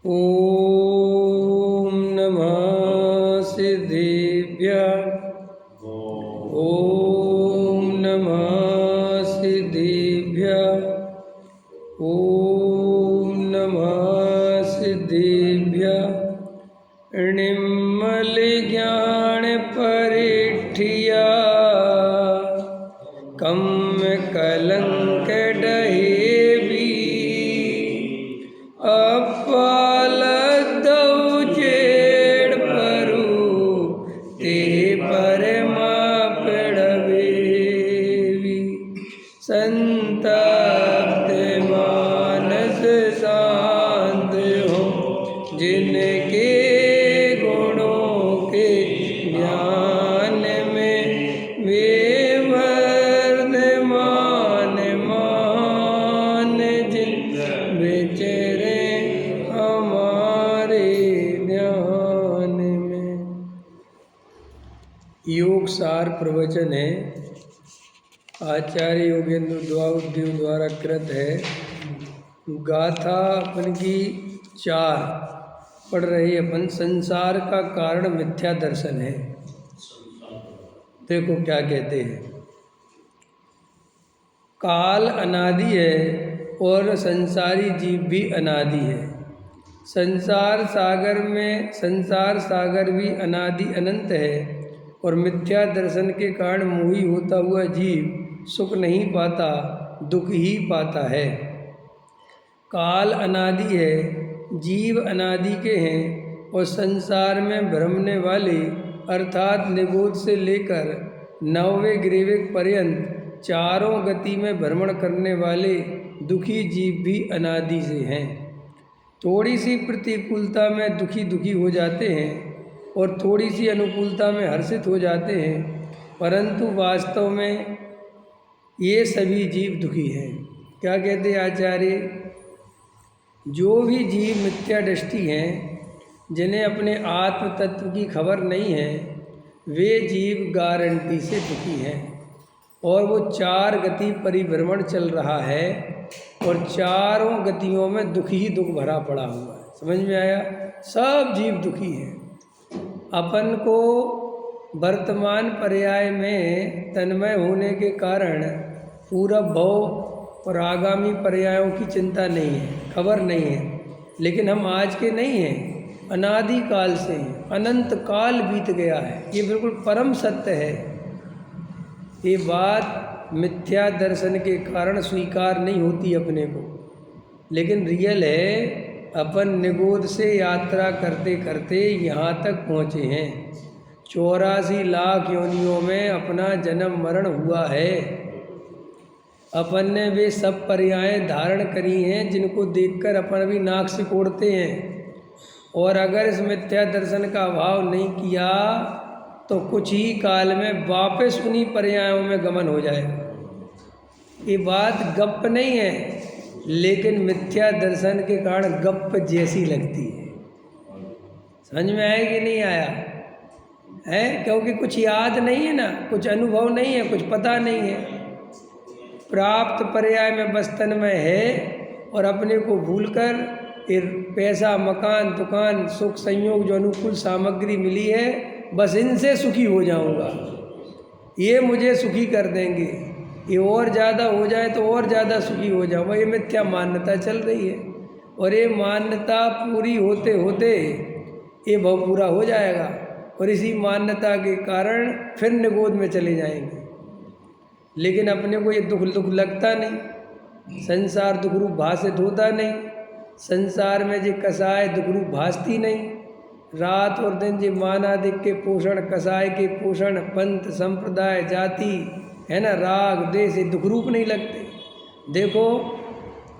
ओम नमः सिद्धेभ्यः। ओम नमः सिद्धेभ्यः। ओम नमः सिद्धेभ्यः। निर्मल ज्ञान परिठिया कम कलंक डहेबी अपाल दौ जेड़ परू ते परमा पड़वेवी संतप्त मानस शांत हो जिनके गुणों के ज्ञान में वे वर्धमान मान जिन विचरे हमारे ध्यान में। योग सार प्रवचन है, आचार्य योगेंद्र द्वाउदेव द्वारा कृत है। गाथा अपन की 4 पढ़ रही अपन। संसार का कारण मिथ्या दर्शन है। देखो क्या कहते हैं। काल अनादि है और संसारी जीव भी अनादि है। संसार सागर भी अनादि अनंत है और मिथ्या दर्शन के कारण मोही होता हुआ जीव सुख नहीं पाता, दुख ही पाता है। काल अनादि है, जीव अनादि के हैं और संसार में भ्रमने वाले अर्थात निगोद से लेकर 9वें ग्रीविक पर्यंत चारों गति में भ्रमण करने वाले दुखी जीव भी अनादि से हैं। थोड़ी सी प्रतिकूलता में दुखी हो जाते हैं और थोड़ी सी अनुकूलता में हर्षित हो जाते हैं, परंतु वास्तव में ये सभी जीव दुखी हैं। क्या कहते हैं आचार्य? जो भी जीव मिथ्या दृष्टि हैं, जिन्हें अपने आत्म तत्व की खबर नहीं है, वे जीव गारंटी से दुखी हैं। और वो 4 गति परिभ्रमण चल रहा है और चारों गतियों में दुख ही दुख भरा पड़ा हुआ है। समझ में आया? सब जीव दुखी हैं। अपन को वर्तमान पर्याय में तन्मय होने के कारण पूरा भव और आगामी पर्यायों की चिंता नहीं है, खबर नहीं है। लेकिन हम आज के नहीं हैं, अनादि काल से हैं। अनंत काल बीत गया है। ये बिल्कुल परम सत्य है। ये बात मिथ्या दर्शन के कारण स्वीकार नहीं होती अपने को, लेकिन रियल है। अपन निगोद से यात्रा करते करते यहाँ तक पहुँचे हैं। 84 लाख योनियों में अपना जन्म मरण हुआ है। अपन ने वे सब पर्यायें धारण करी हैं जिनको देखकर अपन भी नाक से कोड़ते हैं। और अगर इस मिथ्या दर्शन का अभाव नहीं किया तो कुछ ही काल में वापस उन्हीं पर्यायों में गमन हो जाएगा। ये बात गप्प नहीं है, लेकिन मिथ्या दर्शन के कारण गप्प जैसी लगती है। समझ में आया कि नहीं आया है? क्योंकि कुछ याद नहीं है ना, कुछ अनुभव नहीं है, कुछ पता नहीं है। प्राप्त पर्याय में बस तन्मय है और अपने को भूलकर पैसा, मकान, दुकान, सुख संयोग, जो अनुकूल सामग्री मिली है, बस इनसे सुखी हो जाऊंगा, ये मुझे सुखी कर देंगे, ये और ज़्यादा हो जाए तो और ज़्यादा सुखी हो जाऊंगा। ये मिथ्या मान्यता चल रही है और ये मान्यता पूरी होते होते ये भव पूरा हो जाएगा और इसी मान्यता के कारण फिर निगोद में चले जाएंगे। लेकिन अपने को ये दुख लगता नहीं, संसार दुख रूप भाषित होता नहीं, संसार में जो कसाय दुख रूप भासती नहीं। रात और दिन जो मानादिक के पोषण, कसाय के पोषण, पंथ संप्रदाय, जाति है ना, राग देश, दुख रूप नहीं लगते। देखो,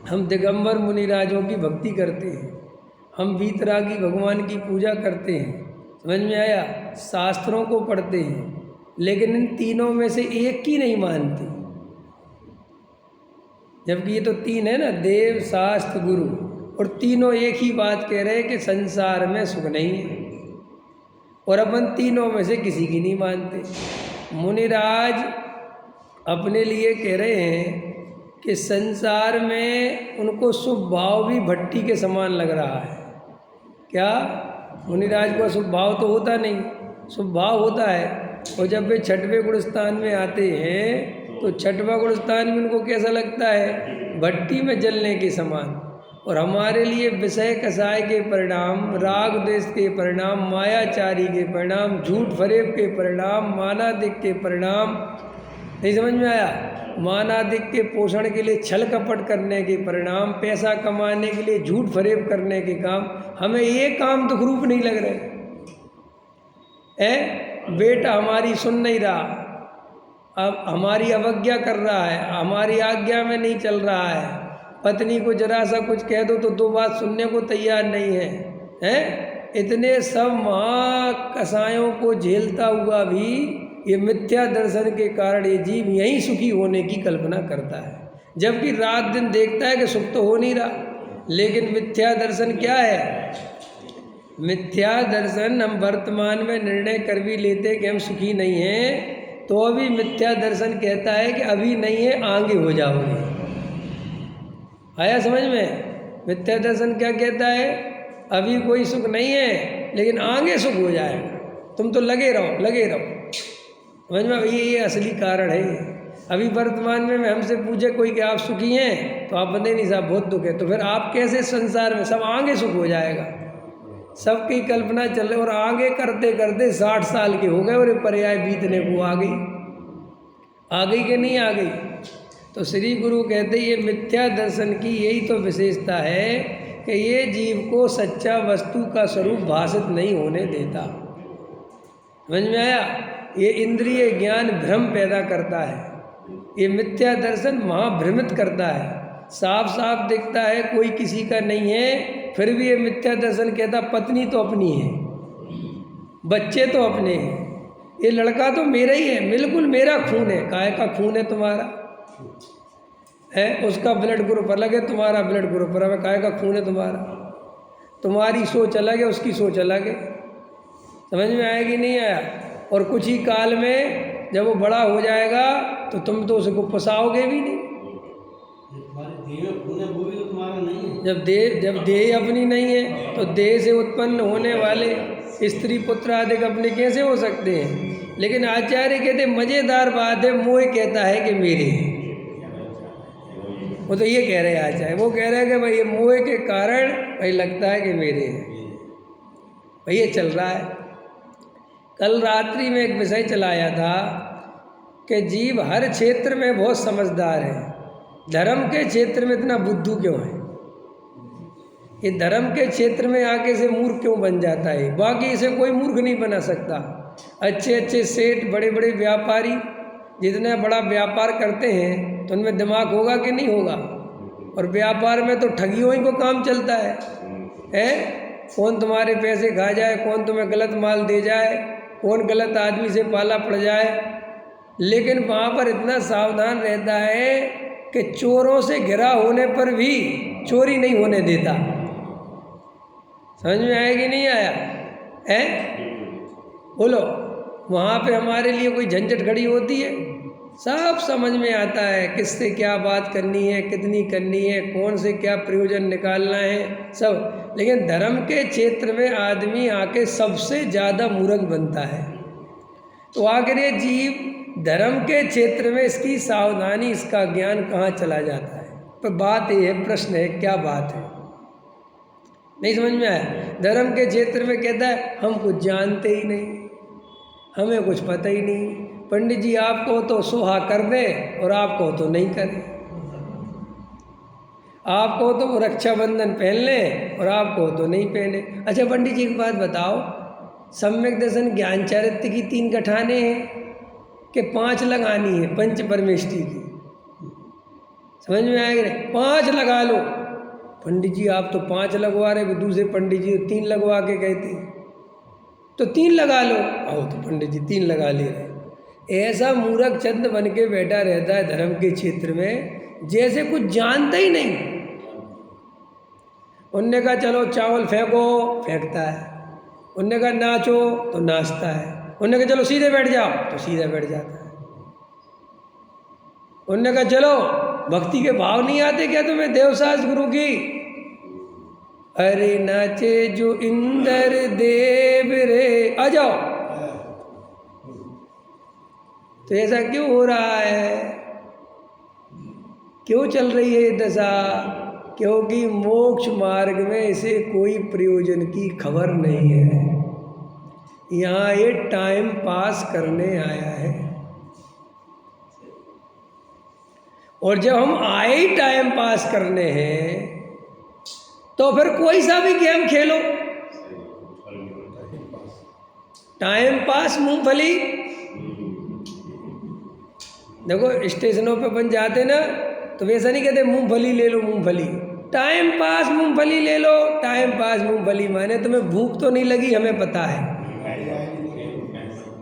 हम दिगंबर मुनिराजों की भक्ति करते हैं, हम वीतरागी भगवान की पूजा करते हैं। समझ में आया? शास्त्रों को पढ़ते हैं, लेकिन इन तीनों में से एक की नहीं मानते। जबकि ये तो 3 है ना, देव, शास्त्र, गुरु, और तीनों एक ही बात कह रहे हैं कि संसार में सुख नहीं है, और अपन तीनों में से किसी की नहीं मानते। मुनिराज अपने लिए कह रहे हैं कि संसार में उनको शुभ भाव भी भट्टी के समान लग रहा है। क्या मुनिराज को अशुभ भाव तो होता नहीं, शुभ भाव होता है। और जब वे छठवें गुणस्थान में आते हैं तो छठवां गुणस्थान में उनको कैसा लगता है? भट्टी में जलने के समान। और हमारे लिए विषय कसाय के परिणाम, राग द्वेष के परिणाम, मायाचारी के परिणाम, झूठ फरेब के परिणाम, मानादिक के परिणाम, नहीं समझ में आया? मानादिक के पोषण के लिए छल कपट करने के परिणाम, पैसा कमाने के लिए झूठ फरेब करने के काम, हमें ये काम दुख रूप नहीं लग रहे है। बेटा हमारी सुन नहीं रहा, अब हमारी अवज्ञा कर रहा है, हमारी आज्ञा में नहीं चल रहा है, पत्नी को जरा सा कुछ कह दो तो दो बात सुनने को तैयार नहीं है, हैं? इतने सब महाकसायों को झेलता हुआ भी ये मिथ्या दर्शन के कारण ये जीव यहीं सुखी होने की कल्पना करता है, जबकि रात दिन देखता है कि सुख तो हो नहीं रहा। लेकिन मिथ्या दर्शन क्या है? मिथ्या दर्शन, हम वर्तमान में निर्णय कर भी लेते कि हम सुखी नहीं हैं, तो अभी मिथ्या दर्शन कहता है कि अभी नहीं है, आगे हो जाओगे। आया समझ में? मिथ्या दर्शन क्या कहता है? अभी कोई सुख नहीं है, लेकिन आगे सुख हो जाएगा, तुम तो लगे रहो लगे रहो। समझ में? ये असली कारण है। अभी वर्तमान में हमसे पूछे कोई कि आप सुखी हैं, तो आप बताए नहीं साहब बहुत दुख है, तो फिर आप कैसे संसार में? सब आगे सुख हो जाएगा, सबकी कल्पना चल रही। और आगे करते करते 60 साल के हो गए और पर्याय बीतने को आ गई कि नहीं आ गई? तो श्री गुरु कहते ये मिथ्या दर्शन की यही तो विशेषता है कि ये जीव को सच्चा वस्तु का स्वरूप भाषित नहीं होने देता। समझ में आया? ये इंद्रिय ज्ञान भ्रम पैदा करता है, ये मिथ्या दर्शन महाभ्रमित करता है। साफ साफ दिखता है कोई किसी का नहीं है, फिर भी ये मिथ्या दर्शन कहता पत्नी तो अपनी है, बच्चे तो अपने हैं, ये लड़का तो मेरा ही है, बिल्कुल मेरा खून है। काय का खून है तुम्हारा? है उसका ब्लड ग्रुप अलग है, तुम्हारा ब्लड ग्रुप अलग है। काय का खून है तुम्हारा? तुम्हारी सोच अलग है, उसकी सोच अलग है। समझ में आएगी नहीं आया? और कुछ ही काल में जब वो बड़ा हो जाएगा तो तुम तो उसको फंसाओगे भी नहीं। जब देह अपनी नहीं है तो देह से उत्पन्न होने वाले स्त्री पुत्र आदि अपने कैसे हो सकते हैं? लेकिन आचार्य कहते मजेदार बात है, मोह कहता है कि मेरे हैं। वो तो ये कह रहे हैं आचार्य, वो कह रहे हैं कि भाई ये मोह के कारण भाई लगता है कि मेरे हैं। भाई ये चल रहा है। कल रात्रि में एक विषय चलाया था कि जीव हर क्षेत्र में बहुत समझदार है, धर्म के क्षेत्र में इतना बुद्धू क्यों है? ये धर्म के क्षेत्र में आके से मूर्ख क्यों बन जाता है? बाकी इसे कोई मूर्ख नहीं बना सकता। अच्छे अच्छे सेठ, बड़े बड़े व्यापारी जितना बड़ा व्यापार करते हैं तो उनमें दिमाग होगा कि नहीं होगा? और व्यापार में तो ठगियों ही को काम चलता है? कौन तुम्हारे पैसे खा जाए, कौन तुम्हें गलत माल दे जाए, कौन गलत आदमी से पाला पड़ जाए। लेकिन वहाँ पर इतना सावधान रहता है कि चोरों से घिरा होने पर भी चोरी नहीं होने देता। समझ में आया कि नहीं आया? है बोलो, वहाँ पे हमारे लिए कोई झंझट खड़ी होती है? सब समझ में आता है किससे क्या बात करनी है, कितनी करनी है, कौन से क्या प्रयोजन निकालना है, सब। लेकिन धर्म के क्षेत्र में आदमी आके सबसे ज़्यादा मूर्ख बनता है। तो आखिर ये जीव धर्म के क्षेत्र में इसकी सावधानी, इसका ज्ञान कहाँ चला जाता है? पर बात ये है, प्रश्न है क्या बात है? नहीं समझ में आया? धर्म के क्षेत्र में कहता है हम कुछ जानते ही नहीं, हमें कुछ पता ही नहीं। पंडित जी आप कहो तो सुहा कर दे और आप कहो तो नहीं करे, आप कहो तो वो रक्षाबंधन पहन ले और आप कहो तो नहीं पहने। अच्छा पंडित जी एक बात बताओ, सम्यक दर्शन ज्ञान चारित्र्य की 3 गठाने हैं कि 5 लगानी है पंच परमेष्टि की? समझ में आएगा? 5 लगा लो। पंडित जी आप तो 5 लगवा रहे, दूसरे पंडित जी 3 लगवा के कहते, तो 3 लगा लो। आओ तो पंडित जी 3 लगा ले रहे। ऐसा मूर्ख चंद बन के बैठा रहता है धर्म के क्षेत्र में, जैसे कुछ जानता ही नहीं। उनने कहा चलो चावल फेंको, फेंकता है। उनने कहा नाचो तो नाचता है। उनने कहा चलो सीधे बैठ जाओ तो सीधे बैठ जाता है। उनने कहा चलो भक्ति के भाव नहीं आते क्या तुम्हें देवसास गुरु की? अरे नाचे जो इंद्र देव रे, आ जाओ। तो ऐसा क्यों हो रहा है, क्यों चल रही है दशा? क्योंकि मोक्ष मार्ग में इसे कोई प्रयोजन की खबर नहीं है। यहाँ ये टाइम पास करने आया है। और जब हम आए ही टाइम पास करने हैं तो फिर कोई सा भी गेम खेलो, टाइम पास मूंगफली। देखो स्टेशनों पे बन जाते ना, तो वैसा नहीं कहते मूंगफली ले लो मूंगफली, टाइम पास मूंगफली ले लो। टाइम पास मूंगफली माने तुम्हें भूख तो नहीं लगी, हमें पता है,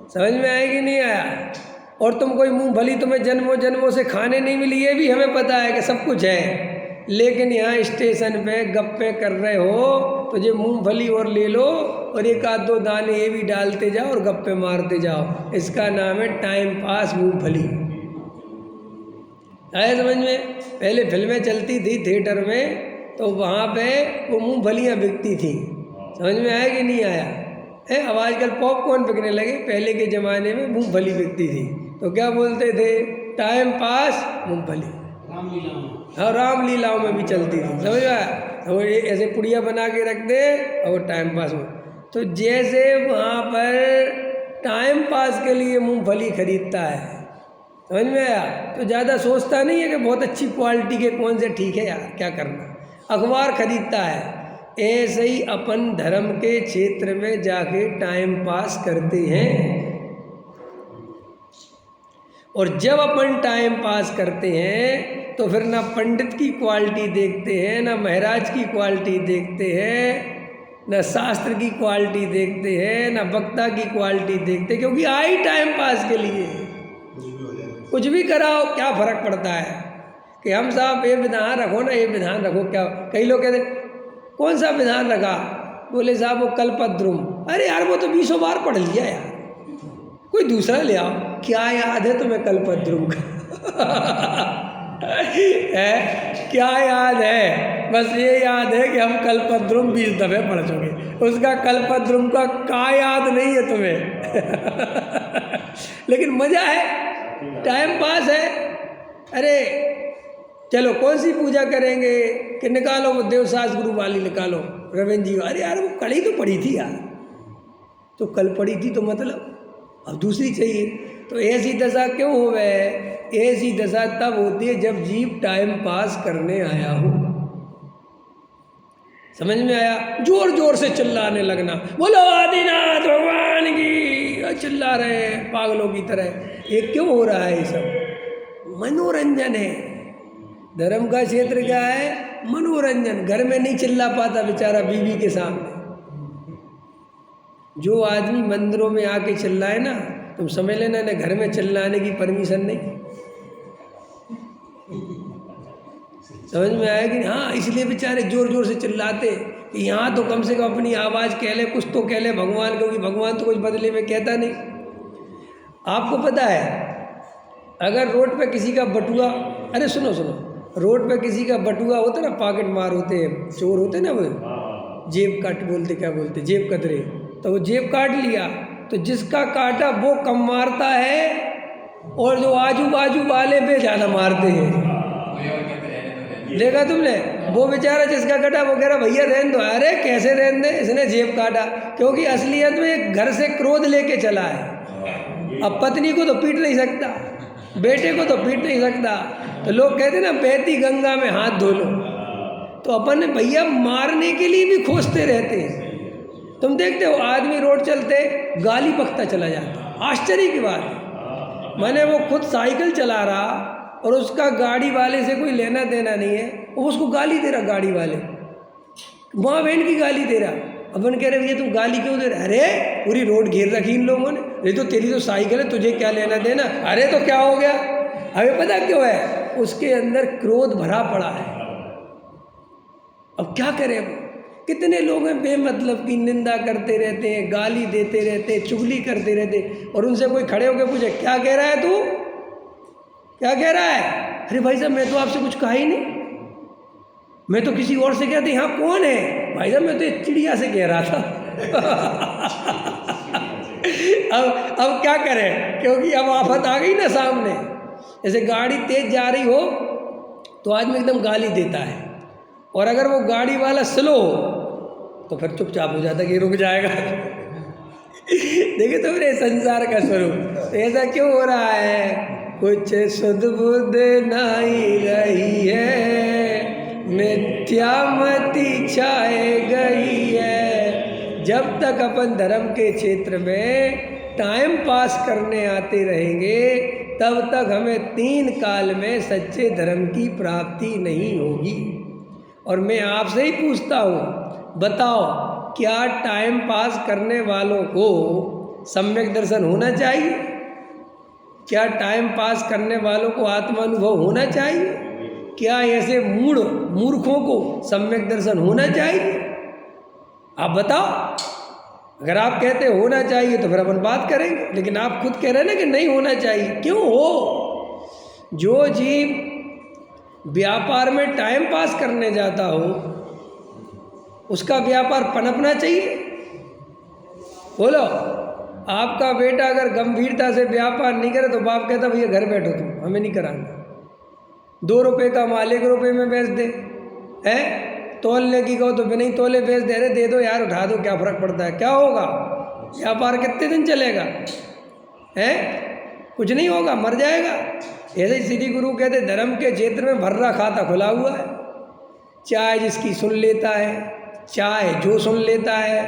समझ में आएगी नहीं आया? और तुम कोई मूंगफली तुम्हें जन्मों जन्मों से खाने नहीं मिली, ये भी हमें पता है कि सब कुछ है। लेकिन यहाँ स्टेशन पे गप्पे कर रहे हो तो ये मूंगफली और ले लो और एक आध दो दाने ये भी डालते जाओ और गप्पे मारते जाओ। इसका नाम है टाइम पास मूंगफली। आए समझ में? पहले फिल्में चलती थी थिएटर में तो वहाँ पे वो मूंगफलियाँ बिकती थी, समझ में आया कि नहीं आया? अब आजकल पॉपकॉर्न बिकने लगे, पहले के ज़माने में मूंगफली बिकती थी। तो क्या बोलते थे? टाइम पास मूंगफली। हाँ, रामलीलाओं में भी चलती थी, समझ में आया? तो ये ऐसे पुड़िया बना के रख दे और टाइम पास हो। तो जैसे वहाँ पर टाइम पास के लिए मूंगफली खरीदता है, समझ में आया? तो ज़्यादा सोचता नहीं है कि बहुत अच्छी क्वालिटी के कौन से ठीक है यार क्या करना, अखबार खरीदता है। ऐसे ही अपन धर्म के क्षेत्र में जाके टाइम पास करते हैं। और जब अपन टाइम पास करते हैं तो फिर ना पंडित की क्वालिटी देखते हैं, ना महाराज की क्वालिटी देखते हैं, ना शास्त्र की क्वालिटी देखते हैं, ना वक्ता की क्वालिटी देखते हैं, क्योंकि आई टाइम पास के लिए कुछ भी कराओ क्या फर्क पड़ता है कि हम साहब ये विधान रखो ना, ये विधान रखो। क्या कई लोग कहते कौन सा विधान रखा? बोले साहब वो कल्पद्रुम। अरे यार वो तो 20 बार पढ़ लिया यार, कोई दूसरा ले आओ। क्या याद है तुम्हें कल्पद्रुम का? है क्या याद है? बस ये याद है कि हम कल्पद्रुम 20 दफे पढ़ चुके, उसका कल्पद्रुम का याद नहीं है तुम्हें। लेकिन मजा है, टाइम पास है। अरे चलो कौन सी पूजा करेंगे कि निकालो वो देवसास गुरु वाली निकालो, रविंद्र जी। अरे यार वो कड़ी तो पड़ी थी यार, तो कल पड़ी थी तो मतलब अब दूसरी चाहिए। तो ऐसी दशा क्यों हो गए? ऐसी दशा तब होती है जब जीव टाइम पास करने आया हो। समझ में आया? जोर जोर से चिल्लाने लगना, बोलो आदिनाथ भगवान की, चिल्ला रहे हैं पागलों की तरह। ये क्यों हो रहा है? ये सब मनोरंजन है। धर्म का क्षेत्र क्या है? मनोरंजन। घर में नहीं चिल्ला पाता बेचारा बीवी के सामने। जो आदमी मंदिरों में आके चिल्लाए ना, तुम समझ लेना ना घर में चिल्लाने की परमिशन नहीं। समझ में आया कि हाँ, इसलिए बेचारे जोर जोर से चिल्लाते कि यहाँ तो कम से कम अपनी आवाज़ कह ले, कुछ तो कह ले भगवान, क्योंकि भगवान तो कुछ बदले में कहता नहीं। आपको पता है अगर रोड पे किसी का बटुआ, अरे सुनो, रोड पे किसी का बटुआ होता है ना, पॉकेट मार होते हैं, चोर होते हैं ना, वो जेब काट बोलते, क्या बोलते, जेब कतरे। तो वो जेब काट लिया तो जिसका काटा वो कम मारता है और जो आजू बाजू वाले पे ज़्यादा मारते हैं। देखा तुमने? वो बेचारा जिसका कटा वो कह रहा भैया रहने दो। अरे कैसे रहने दे, इसने जेब काटा, क्योंकि असलियत में घर से क्रोध लेके चला है। अब पत्नी को तो पीट नहीं सकता, बेटे को तो पीट नहीं सकता। तो लोग कहते ना बहती गंगा में हाथ धो लो। तो अपन भैया मारने के लिए भी खोजते रहते हैं। तुम देखते हो आदमी रोड चलते गाली बकता चला जाता, आश्चर्य की बात है। मैंने वो खुद साइकिल चला रहा और उसका गाड़ी वाले से कोई लेना देना नहीं है, वो उसको गाली दे रहा, गाड़ी वाले माँ बहन की गाली दे रहा। अपन कह रहे भैया तुम गाली क्यों दे रहे? अरे पूरी रोड घेर रखी इन लोगों ने, अरे तो तेरी तो साइकिल है, तुझे क्या लेना देना? अरे तो क्या हो गया? हमें पता क्यों है? उसके अंदर क्रोध भरा पड़ा है। अब क्या करें? वो कितने लोग हैं बेमतलब की निंदा करते रहते हैं, गाली देते रहते हैं, चुगली करते रहते हैं, और उनसे कोई खड़े होकर पूछे क्या कह रहा है तू, क्या कह रहा है? अरे भाई साहब मैं तो आपसे कुछ कहा ही नहीं। मैं तो किसी और से कहते यहाँ कौन है, भाई साहब मैं तो एक चिड़िया से कह रहा था। अब क्या करें, क्योंकि अब आफत आ गई ना सामने। जैसे गाड़ी तेज जा रही हो तो आदमी एकदम गाली देता है, और अगर वो गाड़ी वाला स्लो तो फिर चुपचाप हो जाता है कि रुक जाएगा। देखिए तो मेरे संसार का स्वरूप, तो ऐसा क्यों हो रहा है? कुछ सुध बुध नहीं रही है, मिथ्यामति छाए गई है। जब तक अपन धर्म के क्षेत्र में टाइम पास करने आते रहेंगे तब तक हमें 3 काल में सच्चे धर्म की प्राप्ति नहीं होगी। और मैं आपसे ही पूछता हूँ, बताओ क्या टाइम पास करने वालों को सम्यक दर्शन होना चाहिए? क्या टाइम पास करने वालों को आत्मानुभव होना चाहिए? क्या ऐसे मूर्खों को सम्यक दर्शन होना चाहिए? आप बताओ। अगर आप कहते होना चाहिए तो फिर अपन बात करेंगे, लेकिन आप खुद कह रहे हैं ना कि नहीं होना चाहिए। क्यों हो? जो जीव व्यापार में टाइम पास करने जाता हो उसका व्यापार पनपना चाहिए। बोलो, आपका बेटा अगर गंभीरता से व्यापार नहीं करे तो बाप कहता भैया घर बैठो, तुम हमें नहीं कराना। 2 रुपये का माल 1 रुपये में बेच दे, है तोलने की कहो तो बिना ही तोले बेच दे। अरे दे दो यार, उठा दो, क्या फ़र्क पड़ता है, क्या होगा? व्यापार कितने दिन चलेगा? है कुछ नहीं होगा, मर जाएगा। ऐसे ही श्री गुरु कहते धर्म के क्षेत्र में भर्रा खाता खुला हुआ है। चाहे जिसकी सुन लेता है, चाहे जो सुन लेता है,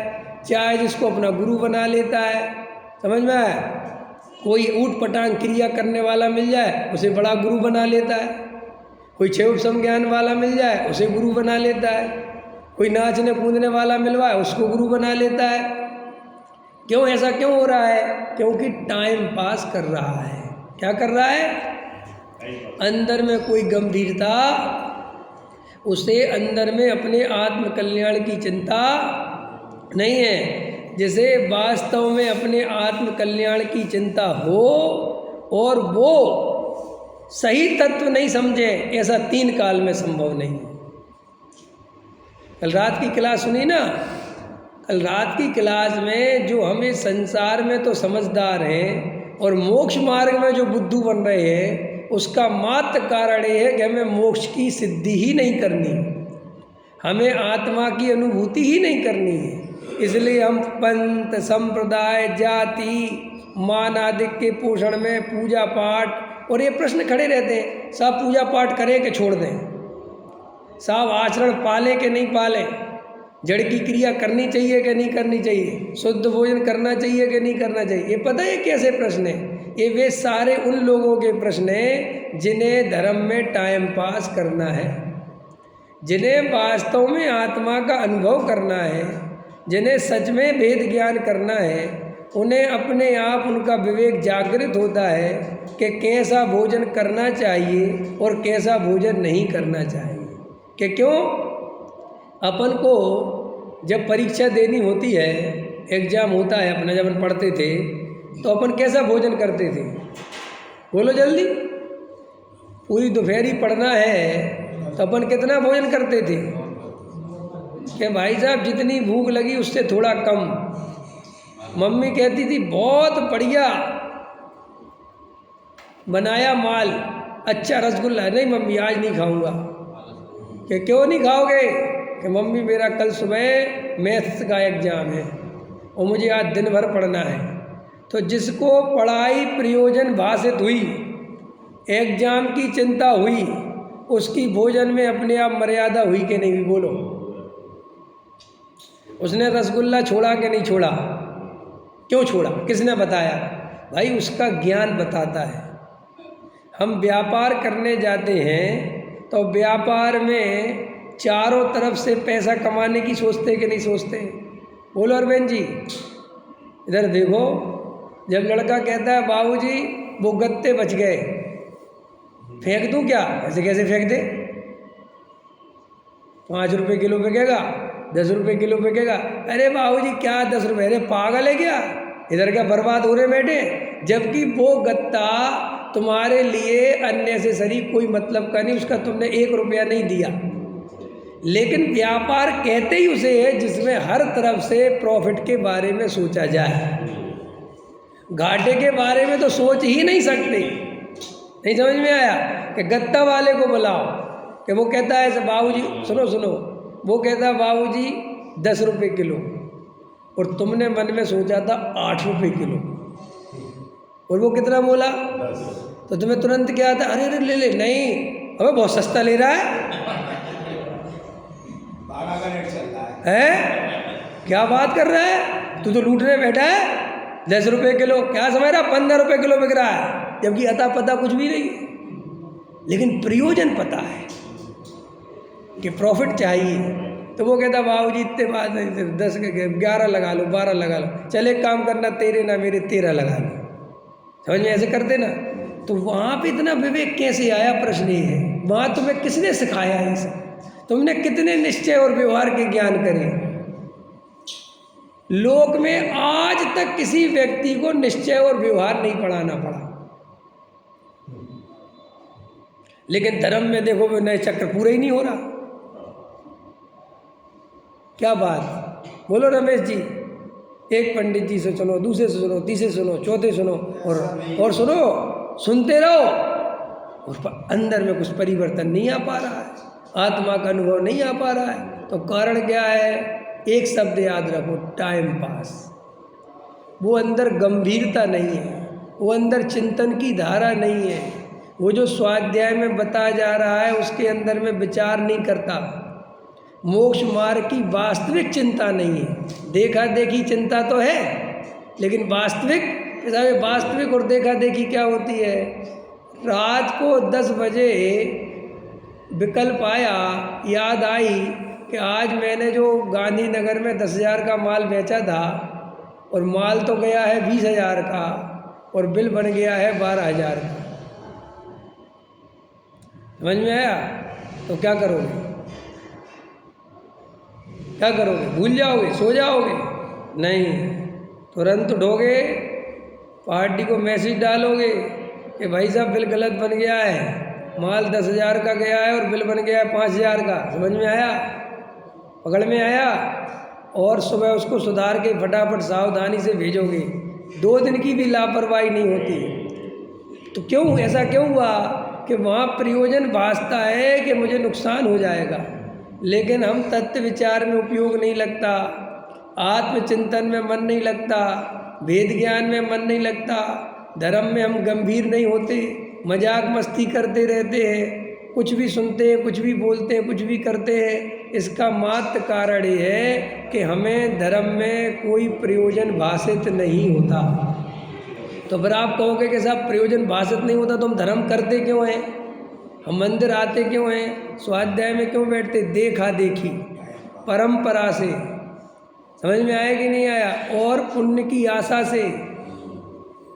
चाहे जिसको अपना गुरु बना लेता है। समझ में आया? कोई ऊट पटांग क्रिया करने वाला मिल जाए उसे बड़ा गुरु बना लेता है, कोई क्षेप संज्ञान वाला मिल जाए उसे गुरु बना लेता है, कोई नाचने कूदने वाला मिलवाए उसको गुरु बना लेता है। क्यों? ऐसा क्यों हो रहा है? क्योंकि टाइम पास कर रहा है। क्या कर रहा है? अंदर में कोई गंभीरता, उसे अंदर में अपने आत्म कल्याण की चिंता नहीं है। जिसे वास्तव में अपने आत्म कल्याण की चिंता हो और वो सही तत्व नहीं समझे, ऐसा 3 काल में संभव नहीं है। कल रात की क्लास सुनी ना? कल रात की क्लास में जो हमें संसार में तो समझदार हैं और मोक्ष मार्ग में जो बुद्धू बन रहे हैं, उसका मात्र कारण ये है कि हमें मोक्ष की सिद्धि ही नहीं करनी, हमें आत्मा की अनुभूति ही नहीं करनी है। इसलिए हम पंथ, संप्रदाय, जाति, मान आदि के पोषण में पूजा पाठ, और ये प्रश्न खड़े रहते हैं, सब पूजा पाठ करें कि छोड़ दें, सब आचरण पालें कि नहीं पालें, जड़ की क्रिया करनी चाहिए कि नहीं करनी चाहिए, शुद्ध भोजन करना चाहिए कि नहीं करना चाहिए। ये पता है कैसे प्रश्न है? ये वे सारे उन लोगों के प्रश्न हैं जिन्हें धर्म में टाइम पास करना है, जिन्हें वास्तव में आत्मा का अनुभव करना है, जिन्हें सच में वेद ज्ञान करना है। उन्हें अपने आप उनका विवेक जागृत होता है कि कैसा भोजन करना चाहिए और कैसा भोजन नहीं करना चाहिए। कि क्यों? अपन को जब परीक्षा देनी होती है, एग्ज़ाम होता है अपना, जब अपन पढ़ते थे तो अपन कैसा भोजन करते थे? बोलो जल्दी। पूरी दोपहरी पढ़ना है तो अपन कितना भोजन करते थे? कि भाई साहब जितनी भूख लगी उससे थोड़ा कम। मम्मी कहती थी बहुत बढ़िया बनाया माल, अच्छा रसगुल्ला। नहीं मम्मी आज नहीं खाऊंगा। कि क्यों नहीं खाओगे? कि मम्मी मेरा कल सुबह मैथ्स का एग्ज़ाम है और मुझे आज दिन भर पढ़ना है। तो जिसको पढ़ाई प्रयोजन भाषित हुई, एग्ज़ाम की चिंता हुई, उसकी भोजन में अपने आप मर्यादा हुई कि नहीं हुई? बोलो। उसने रसगुल्ला छोड़ा कि नहीं छोड़ा? क्यों छोड़ा? किसने बताया? भाई उसका ज्ञान बताता है। हम व्यापार करने जाते हैं तो व्यापार में चारों तरफ से पैसा कमाने की सोचते कि नहीं सोचते? बोलो अरविंद जी, इधर देखो। जब लड़का कहता है बाबूजी वो गत्ते बच गए, फेंक दूं क्या? ऐसे कैसे फेंक दे? 5 रुपये किलो बिकेगा, 10 रुपये किलो बिकेगा। अरे बाबूजी क्या 10 रुपये? अरे पागल है क्या? इधर क्या बर्बाद हो रहे बैठे? जबकि वो गत्ता तुम्हारे लिए अननेसेसरी कोई मतलब का नहीं, उसका तुमने 1 रुपया नहीं दिया। लेकिन व्यापार कहते ही उसे है जिसमें हर तरफ से प्रॉफिट के बारे में सोचा जाए। घाटे के बारे में तो सोच ही नहीं सकते। नहीं समझ में आया कि गत्ता वाले को बुलाओ कि वो कहता है बाबूजी सुनो सुनो, वो कहता है बाबूजी 10 रुपये किलो, और तुमने मन में सोचा था 8 रुपये किलो, और वो कितना बोला 10, तो तुम्हें तुरंत क्या आता, अरे अरे ले ले, नहीं अबे बहुत सस्ता ले रहा है क्या बात कर रहा है, तू तो लूटने बैठा है, 10 रुपये किलो क्या समझ रहा, 15 रुपये किलो बिक रहा है, जबकि अता पता कुछ भी नहीं है, लेकिन प्रयोजन पता है कि प्रॉफिट चाहिए। तो वो कहता बाबूजी इतने बात नहीं, 10 के 11 लगा लो, 12 लगा लो, चल एक काम करना, तेरे ना मेरे 13 लगा लो, समझ में ऐसे करते ना। तो वहाँ पे इतना विवेक कैसे आया, प्रश्न ये है। वहाँ तुम्हें किसने सिखाया ये सब, तुमने कितने निश्चय और व्यवहार के ज्ञान करे। लोक में आज तक किसी व्यक्ति को निश्चय और व्यवहार नहीं पढ़ाना पड़ा, लेकिन धर्म में देखो वो नए चक्र पूरे ही नहीं हो रहा। क्या बात बोलो रमेश जी, एक पंडित जी से सुनो, दूसरे से सुनो, तीसरे सुनो, चौथे सुनो, और सुनो, सुनते रहो, और अंदर में कुछ परिवर्तन नहीं आ पा रहा है, आत्मा का अनुभव नहीं आ पा रहा है। तो कारण क्या है, एक शब्द याद रखो, टाइम पास। वो अंदर गंभीरता नहीं है, वो अंदर चिंतन की धारा नहीं है, वो जो स्वाध्याय में बताया जा रहा है उसके अंदर में विचार नहीं करता, मोक्ष मार्ग की वास्तविक चिंता नहीं है। देखा देखी चिंता तो है, लेकिन वास्तविक और देखा देखी क्या होती है। रात को 10 बजे विकल्प आया, याद आई कि आज मैंने जो गांधीनगर में 10,000 का माल बेचा था, और माल तो गया है 20,000 का, और बिल बन गया है 12,000 का। समझ में आया? तो क्या करोगे, क्या करोगे? भूल जाओगे, सो जाओगे? नहीं, तुरंत उठोगे, पार्टी को मैसेज डालोगे कि भाई साहब बिल गलत बन गया है, माल 10,000 का गया है और बिल बन गया है 5,000 का। समझ में आया? पकड़ में आया? और सुबह उसको सुधार के फटाफट सावधानी से भेजोगे। 2 दिन की भी लापरवाही नहीं होती। तो क्यों ऐसा क्यों हुआ कि वहाँ प्रयोजन भासता है कि मुझे नुकसान हो जाएगा, लेकिन हम तत्व विचार में उपयोग नहीं लगता, आत्मचिंतन में मन नहीं लगता, वेद ज्ञान में मन नहीं लगता, धर्म में हम गंभीर नहीं होते, मजाक मस्ती करते रहते हैं, कुछ भी सुनते हैं, कुछ भी बोलते हैं, कुछ भी करते हैं। इसका मात्र कारण ये है कि हमें धर्म में कोई प्रयोजन भाषित नहीं होता। तो फिर आप कहोगे कि साहब प्रयोजन भाषित नहीं होता तो हम धर्म करते क्यों हैं, हम मंदिर आते क्यों हैं, स्वाध्याय में क्यों बैठते? देखा देखी, परंपरा से। समझ में आया कि नहीं आया? और पुण्य की आशा से।